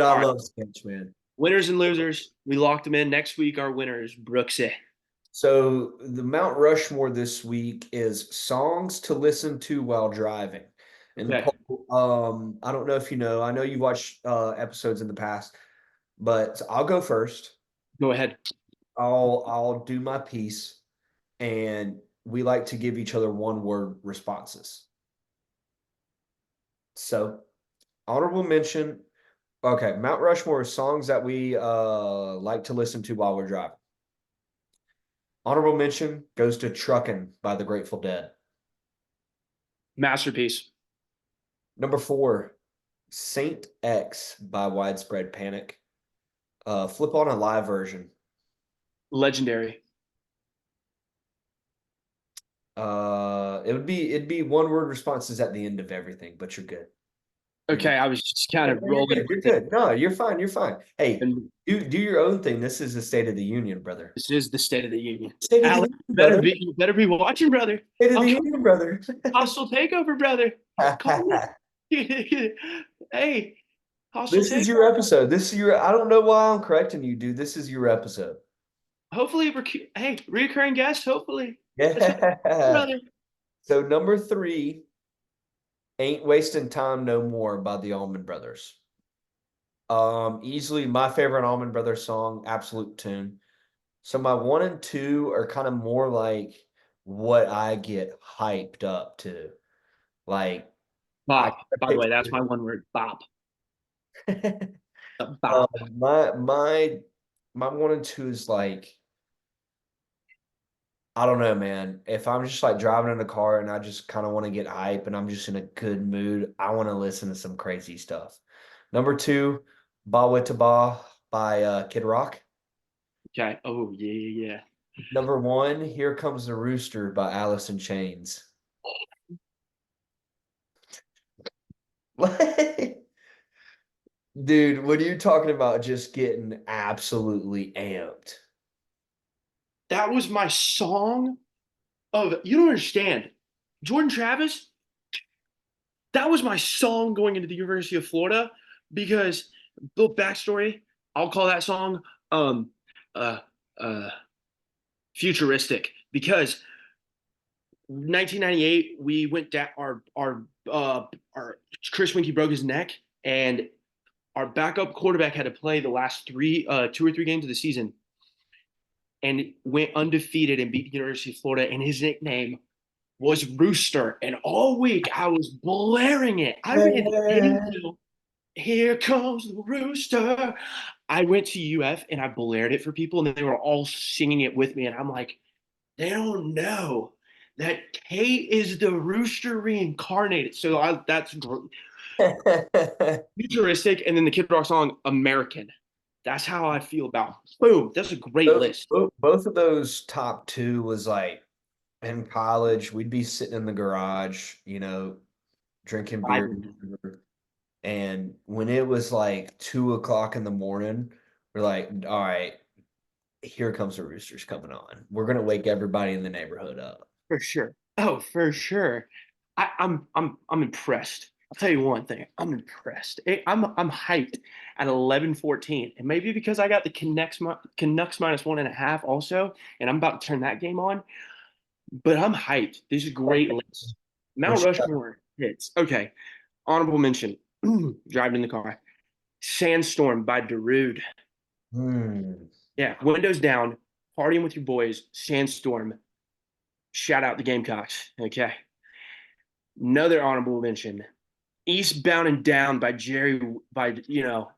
I All right. love Sketch, man. Winners and losers. We locked them in. Next week, our winner is Brooksy. So the Mount Rushmore this week is songs to listen to while driving. And the Okay. poll, I don't know if you know, I know you watched episodes in the past, but I'll go first. Go ahead. I'll do my piece, and we like to give each other one word responses. So honorable mention. Okay, Mount Rushmore is songs that we like to listen to while we're driving. Honorable mention goes to Truckin' by the Grateful Dead. Masterpiece. Number 4, Saint X by Widespread Panic. Flip on a live version. Legendary. It'd be one word responses at the end of everything, but you're good. You're good. Okay, I was just kind of You're rolling good. You're with it. good. No, you're fine. You're fine. Hey, And do your own thing. This is the State of the Union, brother. this is the State of the Union. State of the Alex, Union, brother. you better be watching, brother. State of I'm the trying Union, brother. hostile takeover, brother. Call me. Hey, hostile This is takeover. your episode. This is your. I don't know why I'm correcting you, dude. This is your episode. Hopefully, hey, recurring guest. Hopefully, Yeah. brother. So number 3, Ain't Wasting Time No More by the Allman Brothers. Easily my favorite Allman Brothers song, absolute tune. So my 1 and 2 are kind of more like what I get hyped up to. Like I Bop. By the way, that's my one word. Bop. um, Bop. my 1 and 2 is like I don't know, man. If I'm just like driving in a car and I just kind of want to get hype and I'm just in a good mood, I want to listen to some crazy stuff. Number 2, Ba Wita Ba by Kid Rock. Okay. Oh yeah, yeah, yeah. Number 1, Here Comes the Rooster by Alice in Chains. Dude, what are you talking about just getting absolutely amped? That was my song of. You don't understand, Jordan Travis. That was my song going into the University of Florida because little backstory. I'll call that song um uh uh futuristic because 1998 we went down our Chris Winkie broke his neck and our backup quarterback had to play the last 2 or 3 games of the season and went undefeated and beat the University of Florida and his nickname was Rooster and all week I was blaring it. I ran into Here Comes the Rooster. I went to UF and I blared it for people and they were all singing it with me and I'm like they don't know that Kate is the rooster reincarnated. So that's futuristic. And then the Kid Rock song, American. That's how I feel about. Boom. That's a great list. Both of those top 2 was like in college, we'd be sitting in the garage, drinking beer. And when it was like 2 o'clock in the morning, we're like, all right, Here Comes the Roosters coming on. We're gonna wake everybody in the neighborhood up. For sure. Oh, for sure. I'm impressed. I'll tell you one thing. I'm impressed. I'm hyped at 11:14, and maybe because I got the Canucks minus 1.5 also, and I'm about to turn that game on. But I'm hyped. This is a great list. Mount Which Rushmore hits. Okay. Honorable mention. Driving in the car. Sandstorm by Darude. hmm. Yeah. Windows down. Partying with your boys. Sandstorm. Shout out the Gamecocks. Okay. Another honorable mention. Eastbound and Down by Jerry by little, you know,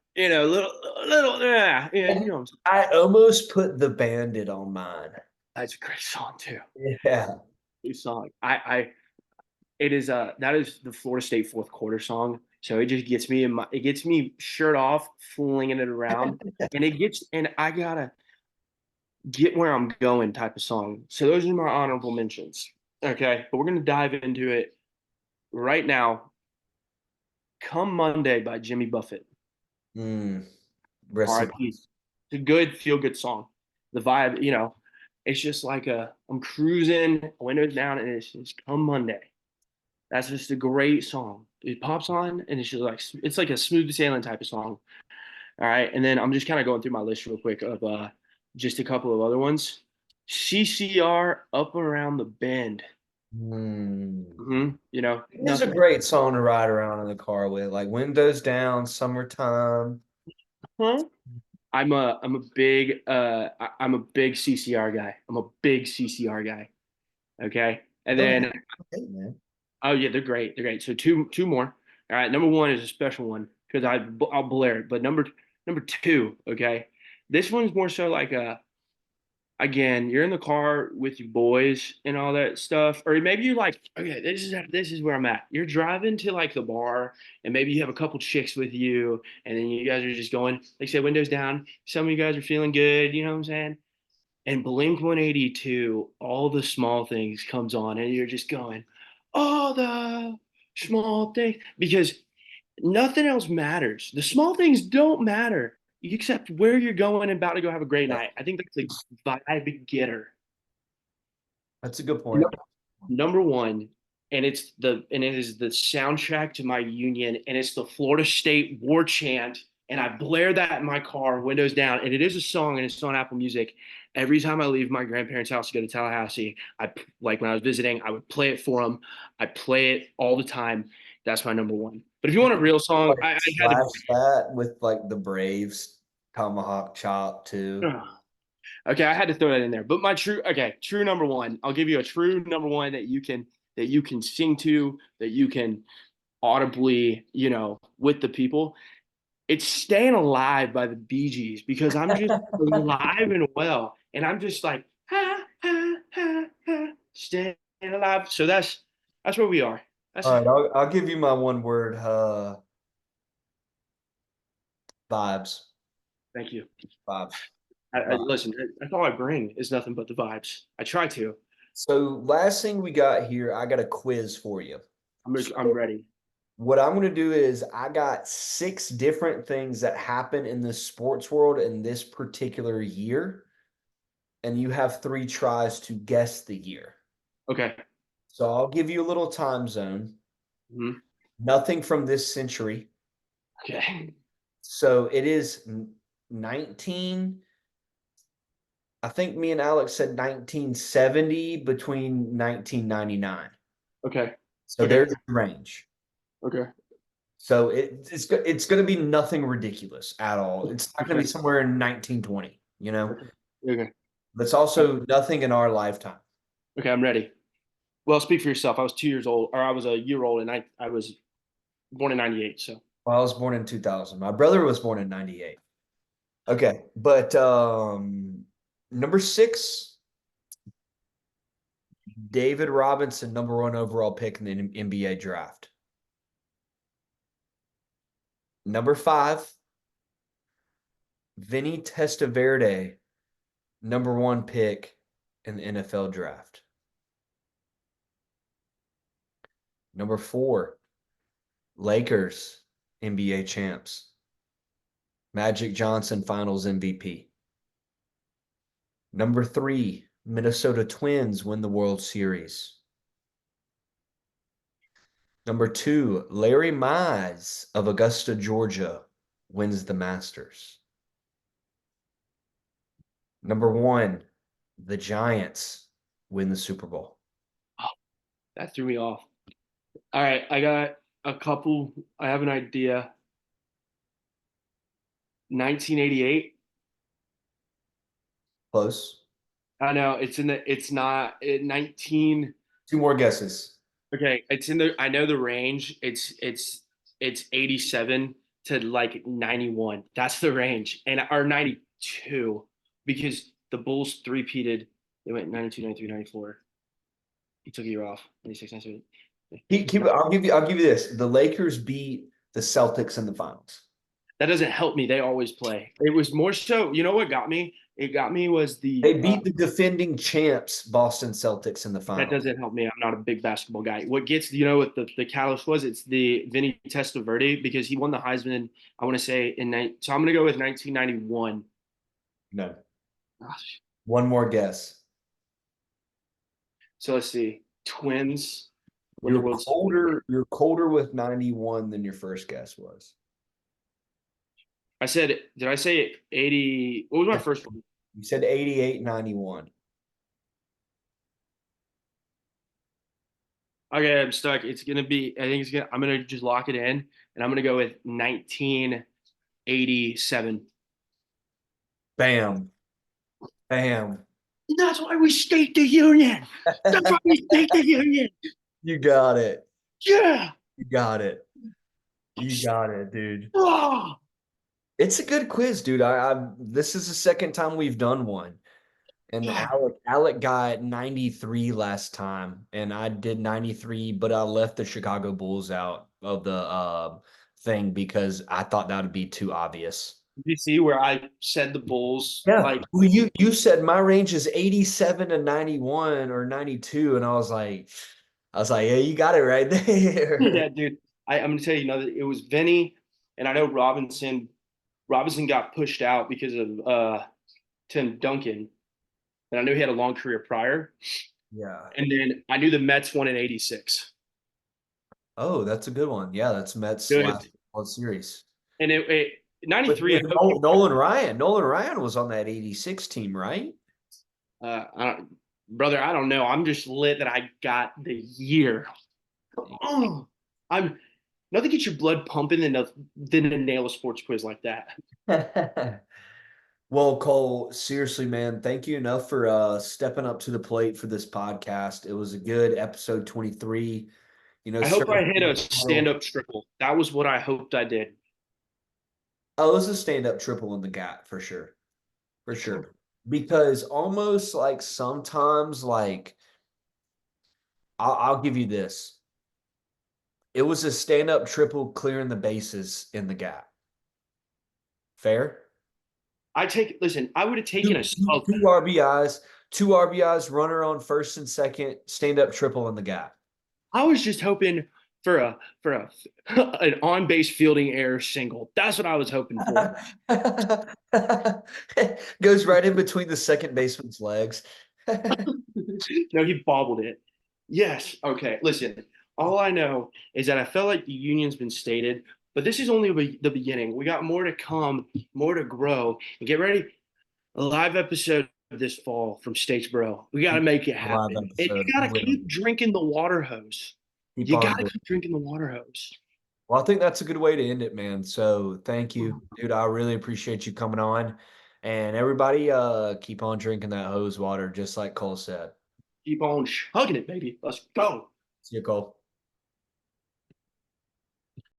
I almost put the Bandit on mine. that's a great song too. Yeah. Great song. I it is that is the Florida State fourth quarter song. So it just gets me it gets me shirt off, flinging it around, and I gotta get where I'm going type of song. So those are my honorable mentions. Okay, but we're gonna dive into it right now. Come Monday by Jimmy Buffett. Mm. Rest in R.I.P. peace. It's a good feel good song. The vibe, it's just like I'm cruising, windows down, and it's just come Monday. That's just a great song. It pops on, and it's like a smooth sailing type of song. All right, and then I'm just kind of going through my list real quick of just a couple of other ones. CCR Up Around the Bend. Mm. It's a Nothing. great song to ride around in the car with, like windows down, summertime. Huh? I'm a big CCR guy. I'm a big CCR guy. Okay. And Go ahead. then Hey, man. oh yeah, they're great. They're great. So two more. All right. Number one is a special one because I'll blare it. But number two, okay. This one's more so like again, you're in the car with your boys and all that stuff, or maybe you're like, okay, this is where I'm at. You're driving to like the bar, and maybe you have a couple chicks with you, and then you guys are just going, like I said, windows down. Some of you guys are feeling good, you know what I'm saying? And Blink 182, all the small things comes on, and you're just going, all the small things, because nothing else matters. The small things don't matter except where you're going and about to go have a great night. I think that's a vibe getter. That's a good No- point. Number one, and it is the soundtrack to my union, and it's the Florida State war chant. And I blare that in my car, windows down, and it is a song, and it's on Apple Music. Every time I leave my grandparents' house to go to Tallahassee, like when I was visiting, I would play it for them. I play it all the time. That's my number one. But if you want a real song, Like I had slash that with like the Braves tomahawk chop too. to. Okay, I had to throw that in there. But true number one. I'll give you a true number one that you can sing to, that you can audibly, with the people. It's Staying Alive by the Bee Gees because I'm just alive and well. And I'm just like, ha, ha, ha, ha, staying alive. So that's where we are. That's All right, I'll give you my one word vibes. thank you. Vibes. Vibes. Listen, that's all I bring is nothing but the vibes. I try to. So last thing we got here, I got a quiz for you. I'm ready. What I'm going to do is I got 6 different things that happen in the sports world in this particular year, and you have 3 tries to guess the year. Okay. So I'll give you a little time zone. Mhm. Nothing from this century. Okay. So it is 19. I think me and Alex said 1970 between 1999. Okay. So Okay. there's the range. Okay. So it's going to be nothing ridiculous at all. It's not going to Okay. be somewhere in 1920, you know. Okay. Okay. But it's also nothing in our lifetime. Okay. I'm ready. Well, speak for yourself. I was 2 years old, or I was a year old, and I was born in '98. So Well, I was born in 2000. My brother was born in 98. Okay, but number 6, David Robinson, number 1 overall pick in the NBA draft. Number 5, Vinny Testaverde, number 1 pick in the NFL draft. Number 4, Lakers NBA champs. Magic Johnson Finals MVP. Number 3, Minnesota Twins win the World Series. Number 2, Larry Mize of Augusta, Georgia wins the Masters. Number 1, the Giants win the Super Bowl. Oh, that threw me off. All right, I got a couple. I have an idea. 1988. Close. I know it's not 19. 2 more guesses. Okay, it's in the I know the range. It's 87 to like 91. That's the range. And or 92 because the Bulls three-peated. They went 92, 93, 94. He took a year off. 96, 97. I'll give you this. The Lakers beat the Celtics in the finals. That doesn't help me. They always play. It was more so, you know what got me? It got me was They beat the defending champs, Boston Celtics, in the that finals. doesn't help me. I'm not a big basketball guy. What gets, you know, what the catalyst was? It's the Vinny Testaverde because he won the Heisman. I want to say so I'm gonna go with 1991. No. Gosh. One more guess. So let's see. Twins. Win the You're World Series. colder. You're colder with 91 than your first guess was. I said, did I say 80? What was my first one? You said 88, 91. Okay, I'm stuck. It's gonna be. I think I'm gonna just lock it in, and I'm gonna go with 1987. Bam. Bam. That's why we state the union. That's why we state the union. You got it. Yeah. You got it. You got it, dude. Oh. It's a good quiz, dude. This is the second time we've done one. And Alec got 93 last time, and I did 93, but I left the Chicago Bulls out of the thing because I thought that would be too obvious. Did you see where I said the Bulls? Yeah, Like, well, you said my range is 87 to 91 or 92, and I was like, yeah, you got it right there. yeah, dude. I'm gonna tell you, that it was Vinny, and I know Robinson. Robinson got pushed out because of Tim Duncan, and I knew he had a long career prior. Yeah. And then I knew the Mets won in '86. Oh, that's a good one. Yeah, that's Mets Good. last World Series. And it 93. Nolan Ryan. Nolan Ryan was on that 86 team, right? Brother, I don't know. I'm just lit that I got the year. Oh, I'm nothing gets your blood pumping than to nail a sports quiz like that. Well, Cole, seriously, man, thank you enough for stepping up to the plate for this podcast. It was a good episode 23. You know, I hope I hit a stand-up triple. That was what I hoped I did. Oh, it was a stand-up triple in the gap for sure. For sure. Because almost like sometimes, like, I'll give you this. It was a stand-up triple clearing the bases in the gap. Fair? Listen, I would have taken a smoke. Two RBIs, runner on first and second, stand-up triple in the gap. I was just hoping for an on-base fielding error single. That's what I was hoping for. Goes right in between the second baseman's legs. No, he bobbled it. Yes. Okay. Listen, all I know is that I felt like the union's been stated, but this is only the beginning. We got more to come, more to grow, and get ready. A live episode this fall from Statesboro. We got to make it happen. And you got to keep drinking the water hose. You got to keep drinking the water hose. Well, I think that's a good way to end it, man. So thank you, dude. I really appreciate you coming on. And everybody, keep on drinking that hose water, just like Cole said. Keep on hugging it, baby. Let's go. See you, Cole.